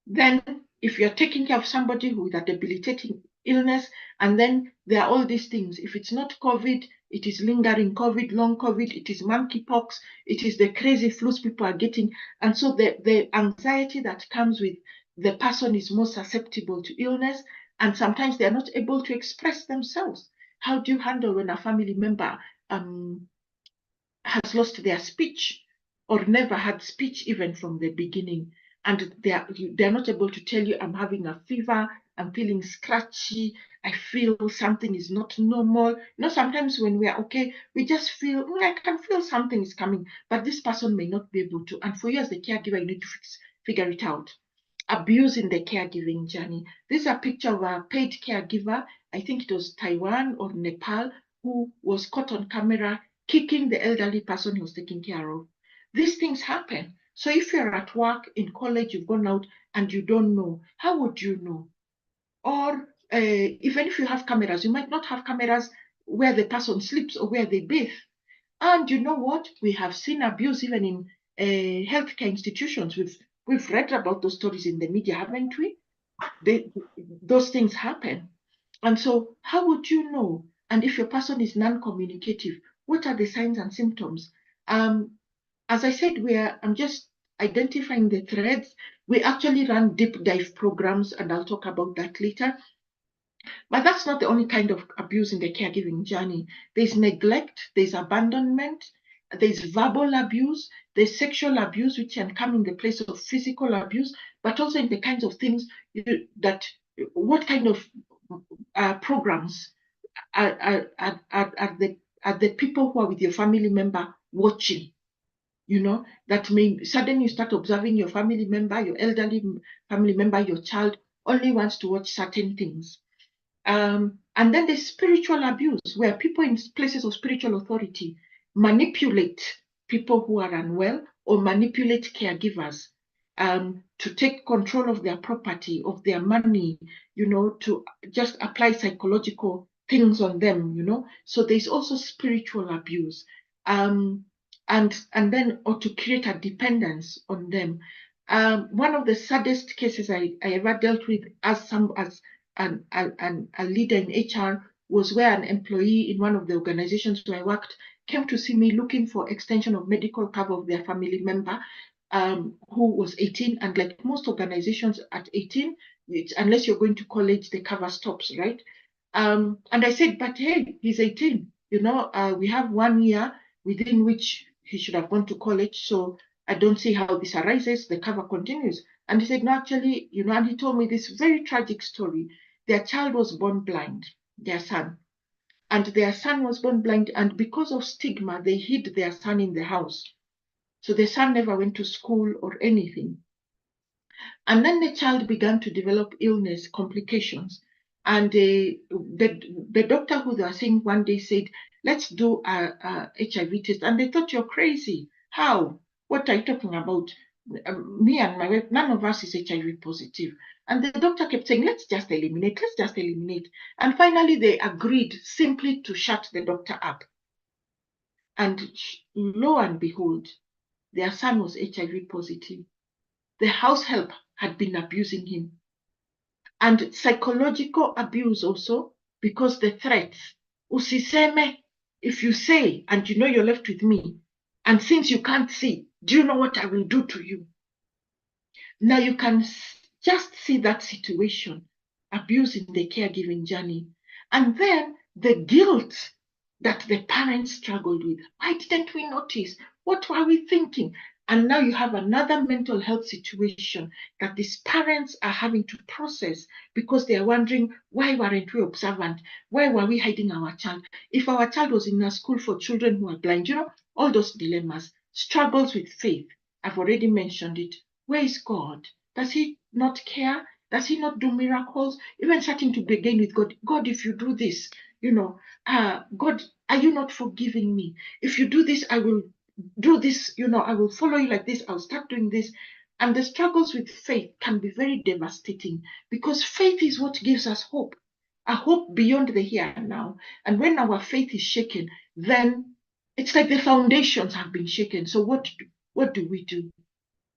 Then, if you're taking care of somebody with a debilitating illness, and then there are all these things, if it's not COVID, it is lingering COVID, long COVID, it is monkeypox, it is the crazy flus people are getting. And so the anxiety that comes with the person is more susceptible to illness, and sometimes they're not able to express themselves. How do you handle when a family member has lost their speech, or never had speech even from the beginning, and they're not able to tell you, I'm having a fever, I'm feeling scratchy, I feel something is not normal. Sometimes when we are okay, we just feel, I can feel something is coming, but this person may not be able to. And for you as the caregiver, you need to figure it out. Abuse in the caregiving journey. This is a picture of a paid caregiver, I think it was Taiwan or Nepal, who was caught on camera kicking the elderly person he was taking care of. These things happen. So if you're at work, in college, you've gone out and you don't know, how would you know? Or even if you have cameras, you might not have cameras where the person sleeps or where they bathe. And you know what? We have seen abuse even in healthcare institutions. We've read about those stories in the media, haven't we? Those things happen. And so how would you know? And if your person is non-communicative, what are the signs and symptoms? As I said, I'm just identifying the threads. We actually run deep dive programs, and I'll talk about that later. But that's not the only kind of abuse in the caregiving journey. There's neglect, there's abandonment, there's verbal abuse, there's sexual abuse, which can come in the place of physical abuse, but also in the kinds of things what kind of programs are the people who are with your family member watching? That may suddenly you start observing your family member, your elderly family member, your child only wants to watch certain things. And then there's spiritual abuse, where people in places of spiritual authority manipulate people who are unwell, or manipulate caregivers to take control of their property, of their money, to just apply psychological things on them, So there's also spiritual abuse. And then, or to create a dependence on them. One of the saddest cases I ever dealt with as a leader in HR was where an employee in one of the organizations where I worked came to see me looking for extension of medical cover of their family member who was 18. And like most organizations at 18, unless you're going to college, the cover stops, right? And I said, but hey, he's 18. We have 1 year within which he should have gone to college. So I don't see how this arises. The cover continues. And he said, no, actually, and he told me this very tragic story. Their child was born blind, their son. And their son was born blind. And because of stigma, they hid their son in the house. So the son never went to school or anything. And then the child began to develop illness, complications. And the doctor who they were seeing one day said, let's do a HIV test. And they thought, you're crazy. How? What are you talking about? Me and my wife, none of us is HIV positive. And the doctor kept saying, let's just eliminate. And finally, they agreed simply to shut the doctor up. And lo and behold, their son was HIV positive. The house help had been abusing him. And psychological abuse also, because the threats, usiseme, if you say, and you know you're left with me, and since you can't see, do you know what I will do to you? Now you can just see that situation, abuse in the caregiving journey. And then the guilt that the parents struggled with. Why didn't we notice? What were we thinking? And now you have another mental health situation that these parents are having to process because they are wondering, why weren't we observant? Why were we hiding our child? If our child was in a school for children who are blind, you know, all those dilemmas, struggles with faith. I've already mentioned it. Where is God? Does he not care? Does he not do miracles? Even starting to begin with God, God, if you do this, you know, God, are you not forgiving me? If you do this, I will do this, you know, I will follow you like this, I'll start doing this. And the struggles with faith can be very devastating because faith is what gives us hope, a hope beyond the here and now. And when our faith is shaken, then it's like the foundations have been shaken. So what do we do?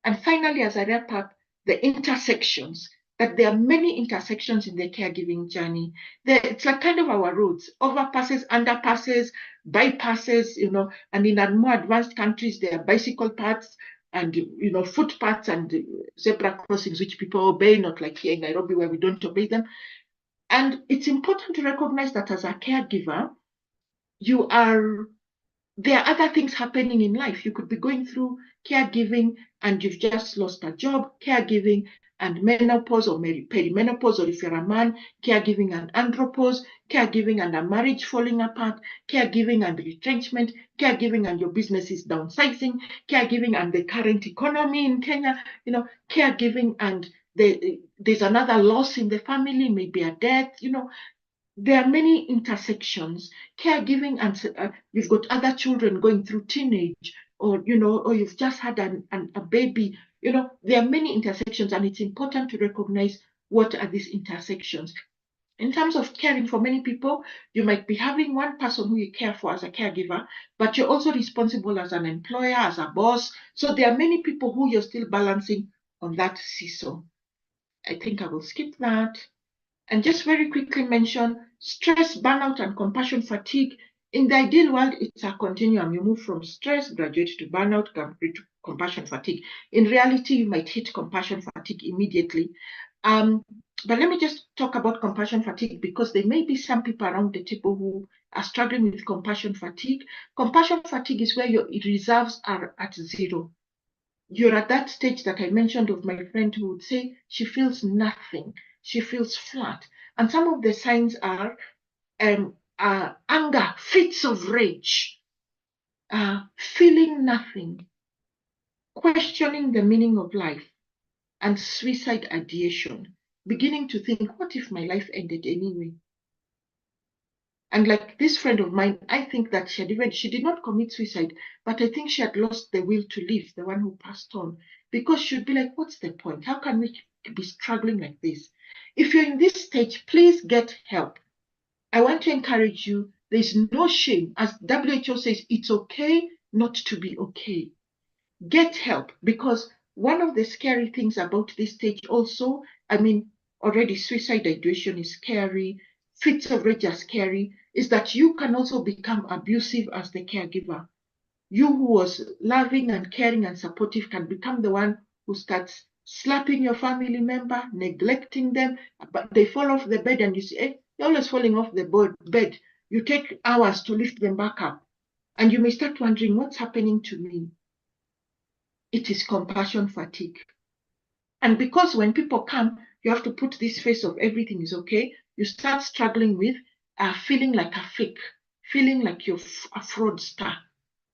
And finally, as I wrap up, the intersections, that there are many intersections in the caregiving journey. It's like kind of our roads, overpasses, underpasses, bypasses, you know, and in more advanced countries, there are bicycle paths and, you know, footpaths and zebra crossings, which people obey, not like here in Nairobi where we don't obey them. And it's important to recognize that as a caregiver, there are other things happening in life. You could be going through caregiving and you've just lost a job, caregiving and menopause or perimenopause, or if you're a man, caregiving and andropause, caregiving and a marriage falling apart, caregiving and retrenchment, caregiving and your business is downsizing, caregiving and the current economy in Kenya, you know, caregiving and there's another loss in the family, maybe a death, you know. There are many intersections. Caregiving, and you've got other children going through teenage, or you know, or you've just had a baby. You know, there are many intersections, and it's important to recognize what are these intersections. In terms of caring, for many people, you might be having one person who you care for as a caregiver, but you're also responsible as an employer, as a boss. So there are many people who you're still balancing on that seesaw. I think I will skip that. And just very quickly mention stress, burnout, and compassion fatigue. In the ideal world, it's a continuum. You move from stress, graduate to burnout, graduate to compassion fatigue. In reality, you might hit compassion fatigue immediately. But let me just talk about compassion fatigue because there may be some people around the table who are struggling with compassion fatigue. Compassion fatigue is where your reserves are at zero. You're at that stage that I mentioned of my friend who would say she feels nothing. She feels flat. And some of the signs are anger, fits of rage, feeling nothing, questioning the meaning of life, and suicide ideation, beginning to think, what if my life ended anyway? And like this friend of mine, I think that she did not commit suicide, but I think she had lost the will to live, the one who passed on, because she'd be like, what's the point? How can we be struggling like this? If you're in this stage, please get help. I want to encourage you. There's no shame. As WHO says, it's okay not to be okay. Get help, because one of the scary things about this stage also, I mean, already suicide ideation is scary, fits of rage are scary, is that you can also become abusive as the caregiver. You who was loving and caring and supportive can become the one who starts slapping your family member, neglecting them, but they fall off the bed and you say, hey, you're always falling off the bed. You take hours to lift them back up. And you may start wondering, what's happening to me? It is compassion fatigue. And because when people come, you have to put this face of everything is okay, you start struggling with feeling like a fake, feeling like you're a fraudster.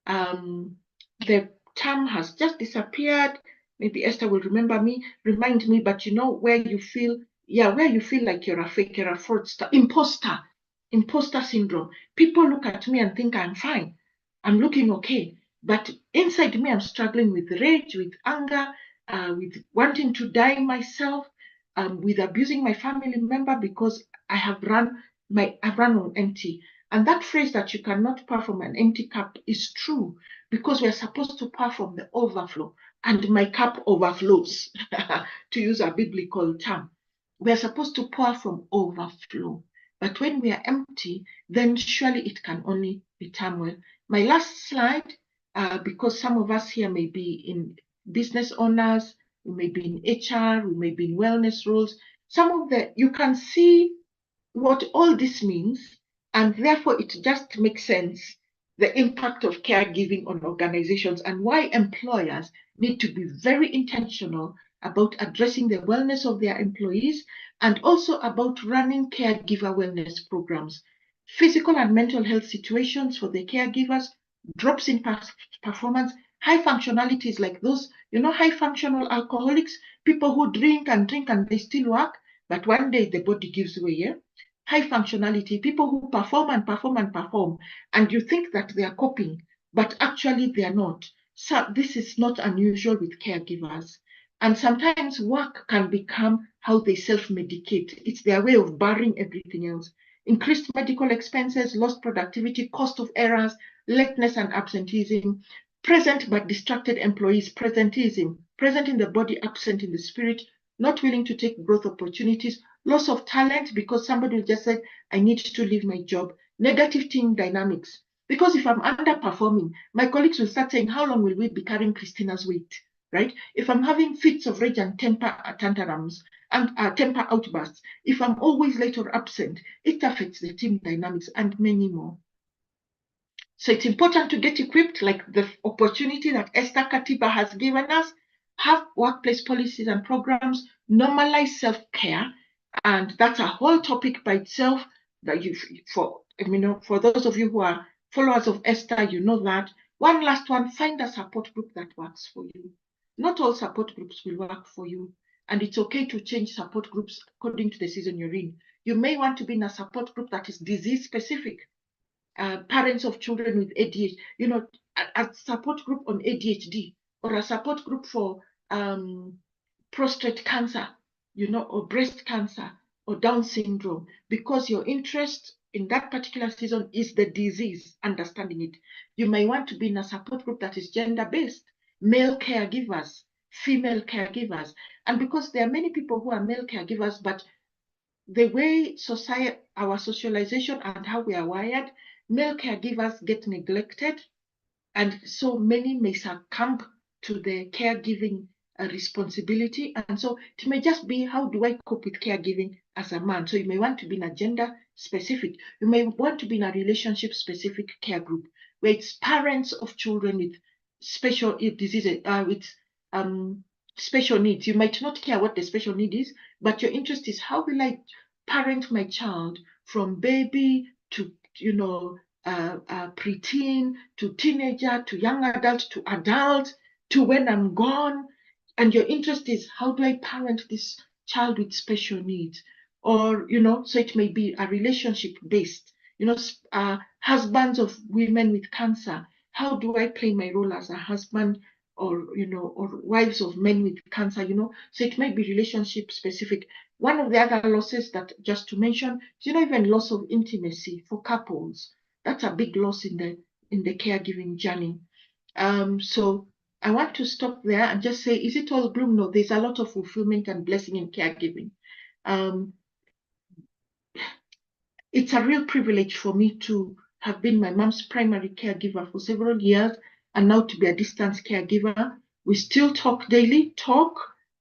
The term has just disappeared. Maybe Esther will remind me, but you know, where you feel like you're a fake, you're a fraudster, imposter syndrome. People look at me and think I'm fine, I'm looking okay, but inside me, I'm struggling with rage, with anger, with wanting to die myself. with abusing my family member because I've run on empty. And that phrase that you cannot pour from an empty cup is true, because we're supposed to pour from the overflow, and my cup overflows, to use a biblical term. We're supposed to pour from overflow. But when we are empty, then surely it can only be turmoil. My last slide, because some of us here may be in business owners, we may be in HR, we may be in wellness roles. You can see what all this means, and therefore it just makes sense, the impact of caregiving on organizations and why employers need to be very intentional about addressing the wellness of their employees, and also about running caregiver wellness programs. Physical and mental health situations for the caregivers, drops in performance, high functionalities like those, high functional alcoholics, people who drink and they still work, but one day the body gives way. Yeah? High functionality, people who perform, and you think that they are coping, but actually they are not. So this is not unusual with caregivers. And sometimes work can become how they self-medicate. It's their way of barring everything else. Increased medical expenses, lost productivity, cost of errors, lateness and absenteeism, present but distracted employees, presenteeism, present in the body, absent in the spirit, not willing to take growth opportunities, loss of talent because somebody will just say, I need to leave my job, negative team dynamics. Because if I'm underperforming, my colleagues will start saying, how long will we be carrying Christina's weight, right? If I'm having fits of rage and temper tantrums and temper outbursts, if I'm always late or absent, it affects the team dynamics and many more. So it's important to get equipped, like the opportunity that Esther Katiba has given us, have workplace policies and programs, normalize self-care, and that's a whole topic by itself. That for those of you who are followers of Esther, you know that. One last one: find a support group that works for you. Not all support groups will work for you, and it's okay to change support groups according to the season you're in. You may want to be in a support group that is disease specific. Parents of children with ADHD, a support group on ADHD, or a support group for prostate cancer, or breast cancer, or Down syndrome, because your interest in that particular season is the disease, understanding it. You may want to be in a support group that is gender-based, male caregivers, female caregivers, and because there are many people who are male caregivers, but the way society, our socialization and how we are wired, male caregivers get neglected, and so many may succumb to the caregiving responsibility. And so it may just be, how do I cope with caregiving as a man? So you may want to be in a gender specific, you may want to be in a relationship specific care group, where it's parents of children with special diseases, with special needs. You might not care what the special need is, but your interest is, how will I parent my child from baby to preteen, to teenager, to young adult, to adult, to when I'm gone. And your interest is, how do I parent this child with special needs? Or, so it may be a relationship based, husbands of women with cancer. How do I play my role as a husband, or wives of men with cancer, So it might be relationship specific. One of the other losses that, just to mention, even loss of intimacy for couples. That's a big loss in the caregiving journey. So I want to stop there and just say, is it all gloom? No, there's a lot of fulfillment and blessing in caregiving. It's a real privilege for me to have been my mom's primary caregiver for several years, and now to be a distance caregiver. We still talk daily.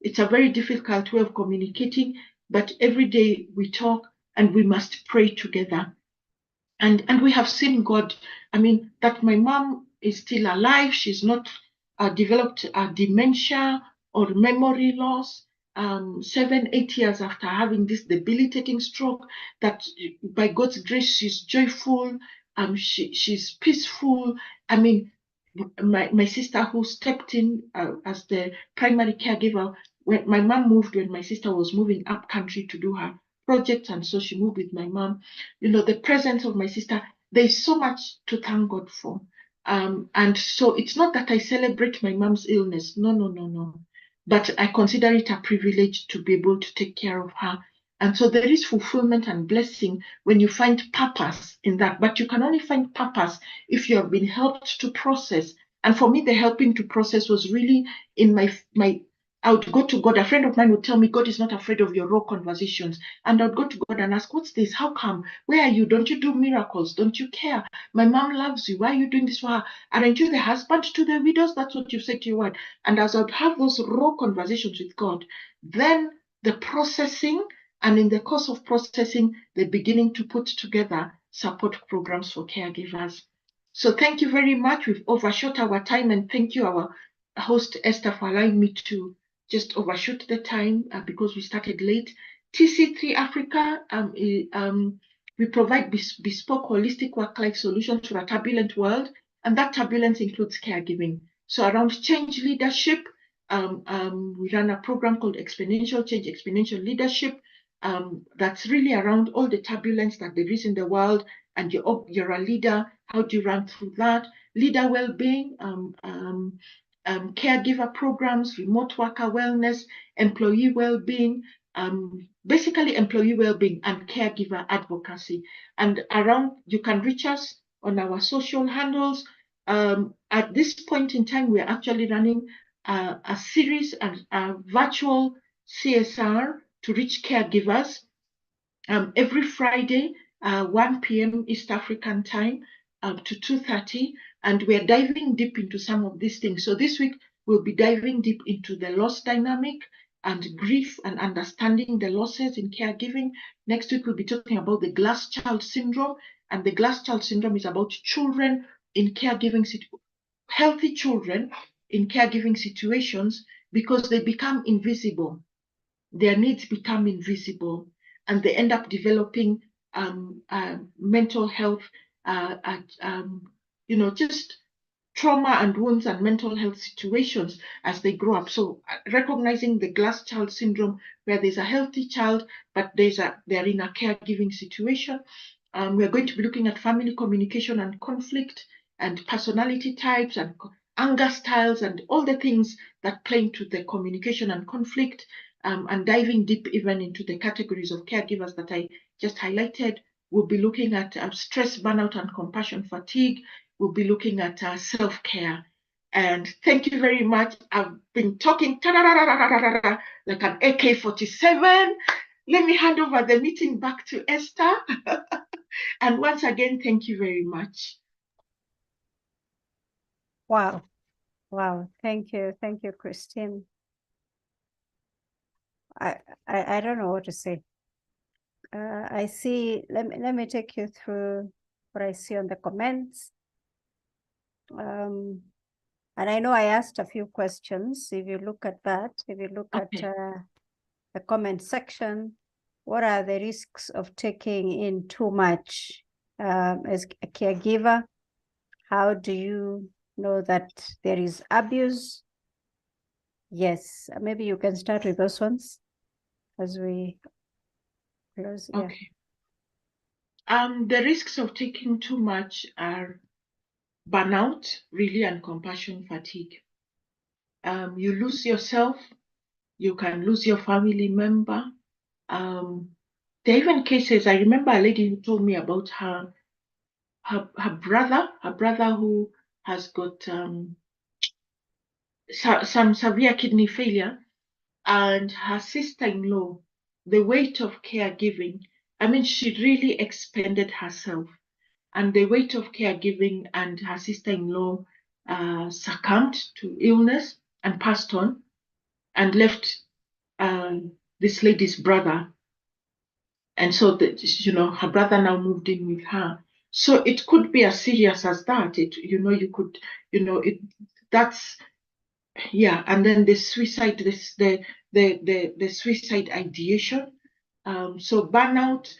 It's a very difficult way of communicating, but every day we talk, and we must pray together. And we have seen God. I mean, that my mom is still alive. She's not developed dementia or memory loss. 7-8 years after having this debilitating stroke, that by God's grace, she's joyful. She's peaceful. I mean, my sister, who stepped in as the primary caregiver when my mom moved, when my sister was moving up country to do her project, and so she moved with my mom. The presence of my sister, there's so much to thank God for. And so it's not that I celebrate my mom's illness. No. but I consider it a privilege to be able to take care of her. And so there is fulfillment and blessing when you find purpose in that. But you can only find purpose if you have been helped to process. And for me, the helping to process was really in my I would go to God. A friend of mine would tell me, God is not afraid of your raw conversations. And I would go to God and ask, what's this? How come? Where are you? Don't you do miracles? Don't you care? My mom loves you. Why are you doing this for her? Aren't you the husband to the widows? That's what you said to your word. And as I would have those raw conversations with God, then the processing, and in the course of processing, the beginning to put together support programs for caregivers. So thank you very much. We've overshot our time, and thank you, our host Esther, for allowing me to just overshoot the time because we started late. TC3 Africa, we provide bespoke holistic work-life solutions for a turbulent world, and that turbulence includes caregiving. So around change leadership, we run a program called Exponential Change, Exponential Leadership. That's really around all the turbulence that there is in the world, and you're a leader. How do you run through that? Leader well-being, caregiver programs, remote worker wellness, employee well-being, basically employee well-being and caregiver advocacy. And around, you can reach us on our social handles. At this point in time, we're actually running a series of virtual CSR to reach caregivers every Friday, 1 p.m. East African time to 2:30, and we're diving deep into some of these things. So this week, we'll be diving deep into the loss dynamic and grief and understanding the losses in caregiving. Next week, we'll be talking about the glass child syndrome, and the glass child syndrome is about children in caregiving, healthy children in caregiving situations, because they become invisible. Their needs become invisible, and they end up developing mental health, just trauma and wounds and mental health situations as they grow up. So recognizing the glass child syndrome, where there's a healthy child, but they're in a caregiving situation. We're going to be looking at family communication and conflict, and personality types and anger styles, and all the things that play into the communication and conflict, and diving deep even into the categories of caregivers that I just highlighted. We'll be looking at stress, burnout, and compassion fatigue. We'll be looking at self-care. And thank you very much. I've been talking like an AK-47. Let me hand over the meeting back to Esther. And once again, thank you very much. Wow. Wow. Thank you. Thank you, Christine. I don't know what to say. I see, let me take you through what I see on the comments. And I know I asked a few questions. If you look at that, if you look at the comment section, what are the risks of taking in too much as a caregiver? How do you know that there is abuse? Yes, maybe you can start with those ones as we close. Okay. The risks of taking too much are burnout, really, and compassion fatigue. You lose yourself. You can lose your family member. There are even cases, I remember a lady who told me about her brother who has got some severe kidney failure, and her sister-in-law, the weight of caregiving, I mean, she really expended herself, and the weight of caregiving, and her sister-in-law succumbed to illness and passed on, and left this lady's brother. And so her brother now moved in with her. So it could be as serious as that. That's, yeah. And then the suicide, the suicide ideation. So burnout,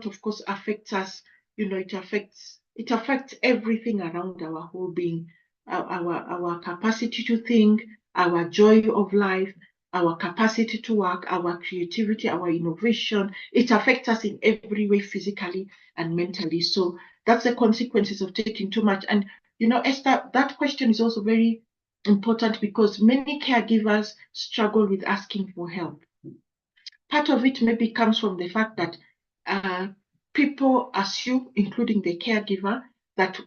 of course, affects us. It affects everything around our whole being, our capacity to think, our joy of life, our capacity to work, our creativity, our innovation. It affects us in every way, physically and mentally. So that's the consequences of taking too much. And Esther, that question is also very important because many caregivers struggle with asking for help. Part of it maybe comes from the fact that people assume, including the caregiver, that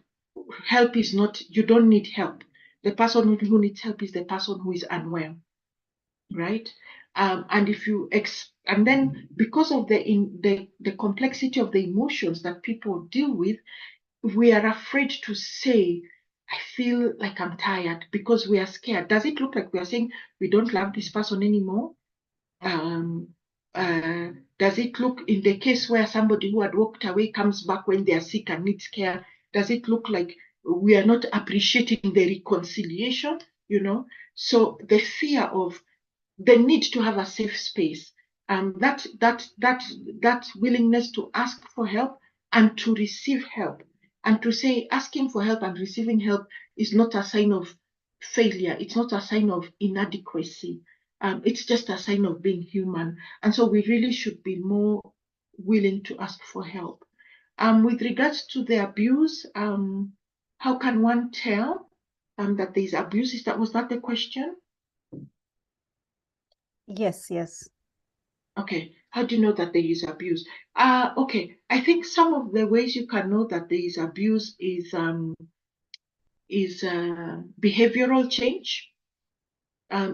help is not, you don't need help. The person who needs help is the person who is unwell, right? And if you and then because of the complexity of the emotions that people deal with, we are afraid to say, I feel like I'm tired, because we are scared. Does it look like we are saying we don't love this person anymore? Does it look, in the case where somebody who had walked away comes back when they are sick and needs care, does it look like we are not appreciating the reconciliation, you know? So the fear of the need to have a safe space, that willingness to ask for help and to receive help, and to say asking for help and receiving help is not a sign of failure, it's not a sign of inadequacy, it's just a sign of being human. And so we really should be more willing to ask for help. With regards to the abuse, how can one tell that there is abuse? Was that the question? Yes, yes. Okay, how do you know that there is abuse? Okay, I think some of the ways you can know that there is abuse is behavioral change.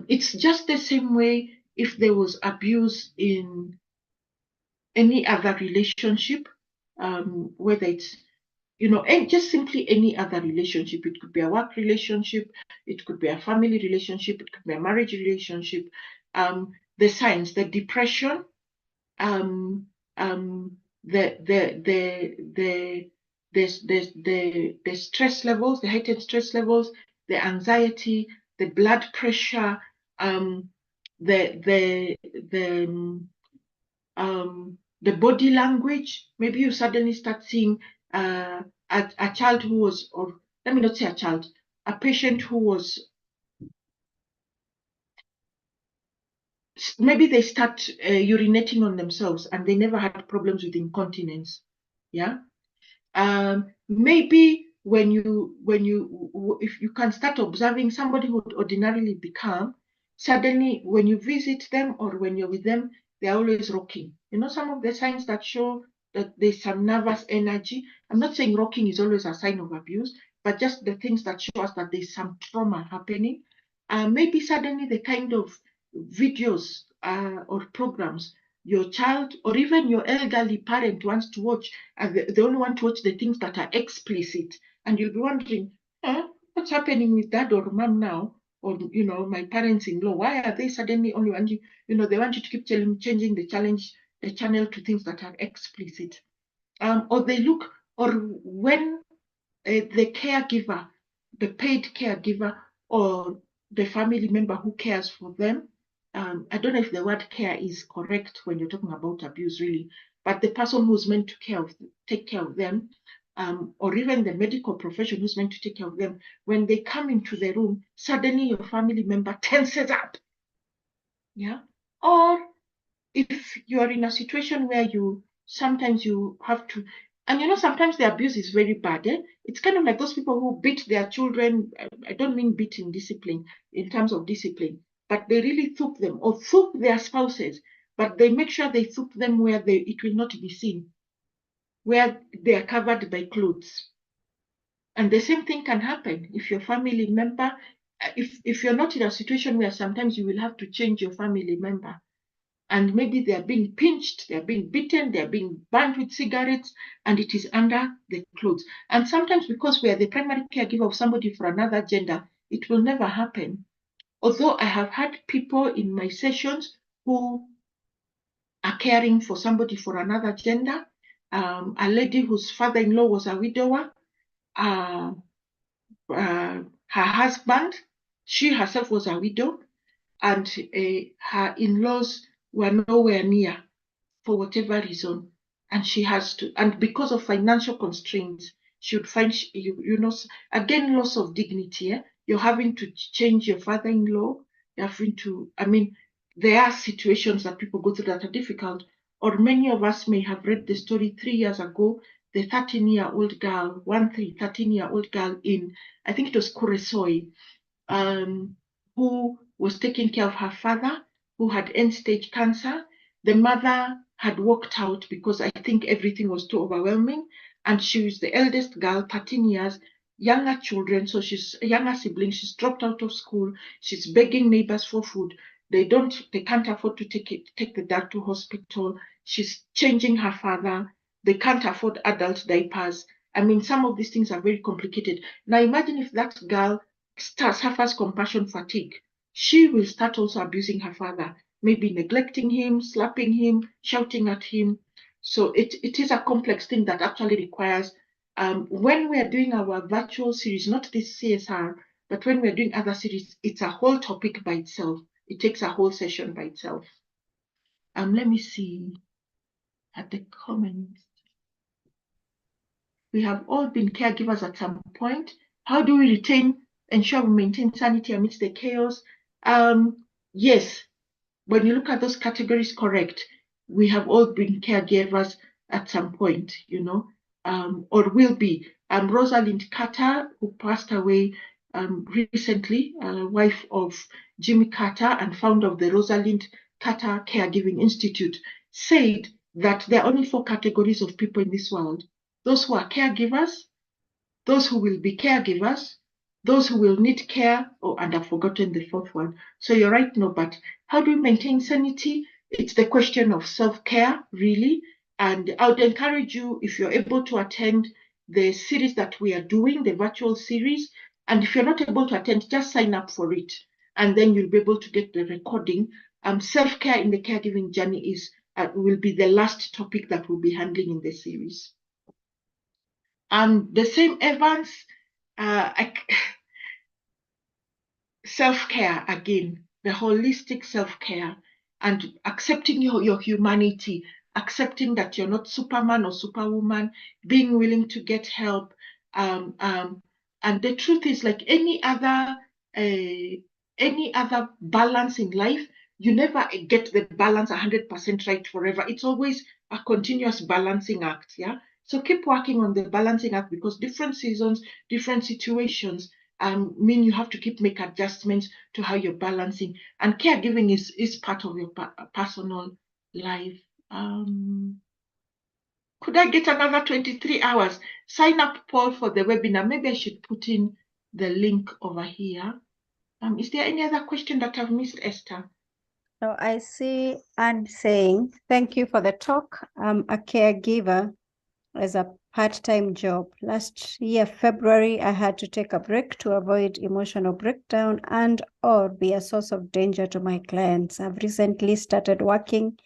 It's just the same way if there was abuse in any other relationship, whether it's, you know, and just simply any other relationship. It could be a work relationship, it could be a family relationship, it could be a marriage relationship. The signs, the depression, um, the stress levels, the heightened stress levels, the anxiety, the blood pressure, the body language. Maybe you suddenly start seeing a child who was, or let me not say a child, a patient who was, maybe they start urinating on themselves and they never had problems with incontinence. Yeah. Maybe if you can start observing somebody who would ordinarily be calm, suddenly when you visit them or when you're with them, they're always rocking. You know, some of the signs that show that there's some nervous energy. I'm not saying rocking is always a sign of abuse, but just the things that show us that there's some trauma happening. Maybe suddenly the kind of videos or programs your child or even your elderly parent wants to watch, and they only want to watch the things that are explicit, and you'll be wondering, what's happening with dad or mom now, or you know, my parents-in-law, why are they suddenly only wanting, you know, they want you to keep changing the channel to things that are explicit, or they look, or when the caregiver, the paid caregiver, or the family member who cares for them, I don't know if the word care is correct when you're talking about abuse, really, but the person who's meant to take care of them, or even the medical profession who's meant to take care of them, when they come into the room, suddenly your family member tenses up. Yeah. Or if you are in a situation where sometimes you have to, and you know, sometimes the abuse is very bad. It's kind of like those people who beat their children. I don't mean beat in discipline, in terms of discipline, but they really thump them, or thump their spouses, but they make sure they thump them where it will not be seen, where they are covered by clothes. And the same thing can happen if your family member, if you're not in a situation where sometimes you will have to change your family member, and maybe they are being pinched, they are being beaten, they are being burned with cigarettes, and it is under the clothes. And sometimes because we are the primary caregiver of somebody for another gender, it will never happen. Although I have had people in my sessions who are caring for somebody for another gender, a lady whose father-in-law was a widower, her husband, she herself was a widow, and her in-laws were nowhere near for whatever reason, and she has to, and because of financial constraints, she would find, you know, again, loss of dignity. You're having to change your father-in-law, you're having to, I mean, there are situations that people go through that are difficult, or many of us may have read the story 3 years ago, the 13-year-old girl, 13-year-old girl in, I think it was Kuresoi, who was taking care of her father, who had end-stage cancer. The mother had walked out because I think everything was too overwhelming. And she was the eldest girl, 13 years, younger children. So she's a younger sibling. She's dropped out of school. She's begging neighbors for food. They can't afford to take the dad to hospital. She's changing her father. They can't afford adult diapers. I mean, some of these things are very complicated. Now imagine if that girl suffers compassion fatigue. She will start also abusing her father, maybe neglecting him, slapping him, shouting at him. So it is a complex thing that actually requires, when we are doing our virtual series, not this CSR, but when we're doing other series, it's a whole topic by itself. It takes a whole session by itself. Let me see at the comments. We have all been caregivers at some point. How do we ensure we maintain sanity amidst the chaos? Yes, when you look at those categories, correct. We have all been caregivers at some point, or will be. Rosalind Carter, who passed away recently, wife of Jimmy Carter and founder of the Rosalind Carter Caregiving Institute, said that there are only 4 categories of people in this world: those who are caregivers, those who will be caregivers, those who will need care, and I've forgotten the 4th one. So you're right, no, but how do we maintain sanity? It's the question of self-care, really. And I would encourage you, if you're able to attend the series that we are doing, the virtual series, and if you're not able to attend, just sign up for it. And then you'll be able to get the recording. Self-care in the caregiving journey will be the last topic that we'll be handling in the series. The same Evans, self-care again, the holistic self-care, and accepting your humanity, accepting that you're not Superman or Superwoman, being willing to get help. And the truth is, like any other balance in life, you never get the balance 100% right forever. It's always a continuous balancing act. Yeah. So keep working on the balancing act, because different seasons, different situations mean you have to make adjustments to how you're balancing. And caregiving is part of your personal life. Could I get another 23 hours? Sign up, Paul, for the webinar. Maybe I should put in the link over here. Is there any other question that I've missed, Esther? So I see Anne saying, thank you for the talk. I'm a caregiver as a part-time job. Last year, February, I had to take a break to avoid emotional breakdown and or be a source of danger to my clients. I've recently started working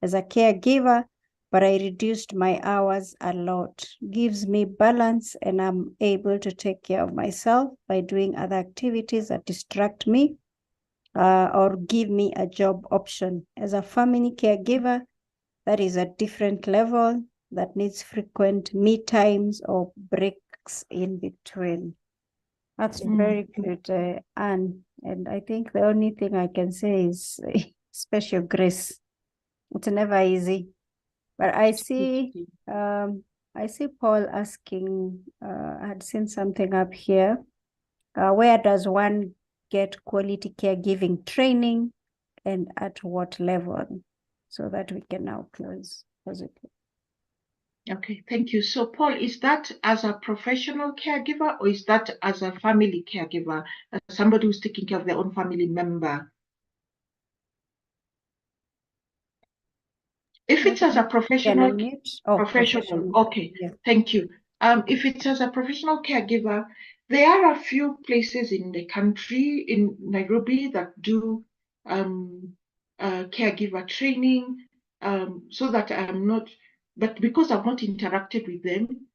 as a caregiver, but I reduced my hours a lot. Gives me balance, and I'm able to take care of myself by doing other activities that distract me or give me a job option. As a family caregiver, that is a different level that needs frequent me times or breaks in between. That's very good, Anne. And I think the only thing I can say is special grace. It's never easy. But I see Paul asking, I had seen something up here. Where does one get quality caregiving training and at what level? So that we can now close positively. Okay, thank you. So Paul, is that as a professional caregiver, or is that as a family caregiver, as somebody who's taking care of their own family member? If it's as a professional, professional, okay, yeah. Thank you. If it's as a professional caregiver, there are a few places in the country, in Nairobi, that do caregiver training, so that I'm not, but because I've not interacted with them,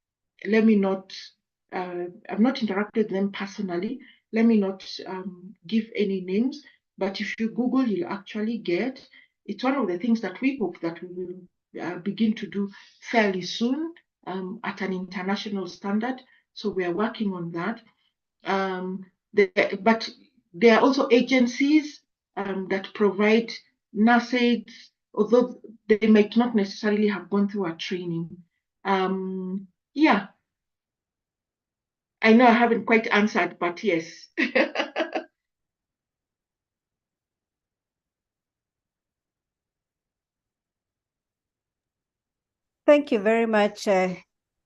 I've not interacted with them personally, let me not give any names, but if you Google, you'll actually get. It's one of the things that we hope that we will begin to do fairly soon at an international standard. So we are working on that. But there are also agencies that provide nurses, although they might not necessarily have gone through a training. Yeah. I know I haven't quite answered, but yes. thank you very much,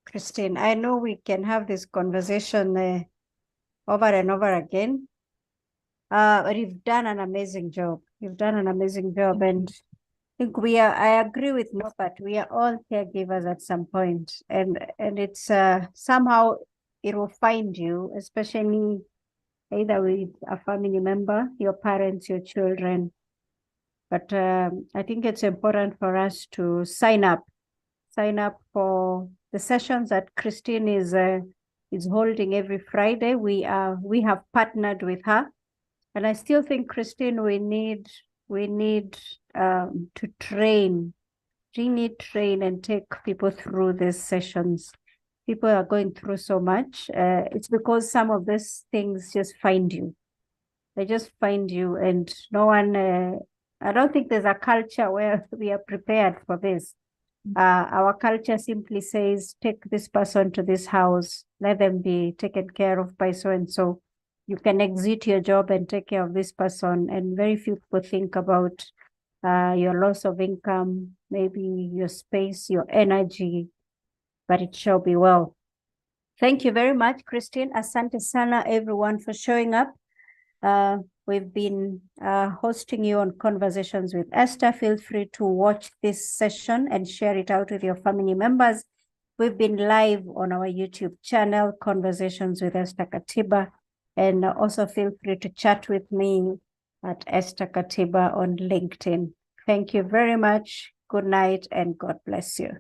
Christine. I know we can have this conversation over and over again. But you've done an amazing job. You've done an amazing job. And I think I agree with Norbert, we are all caregivers at some point. And it's somehow it will find you, especially either with a family member, your parents, your children. But I think it's important for us to sign up for the sessions that Christine is holding every Friday. We have partnered with her, and I still think, Christine, we need to train and take people through these sessions. People are going through so much. It's because some of these things just find you. They just find you, and no one. I don't think there's a culture where we are prepared for this. Our culture simply says, take this person to this house, let them be taken care of by so-and-so. You can exit your job and take care of this person. And very few people think about your loss of income, maybe your space, your energy, but it shall be well. Thank you very much, Christine. Asante sana, everyone, for showing up. We've been hosting you on Conversations with Esther. Feel free to watch this session and share it out with your family members. We've been live on our YouTube channel, Conversations with Esther Katiba. And also feel free to chat with me at Esther Katiba on LinkedIn. Thank you very much. Good night and God bless you.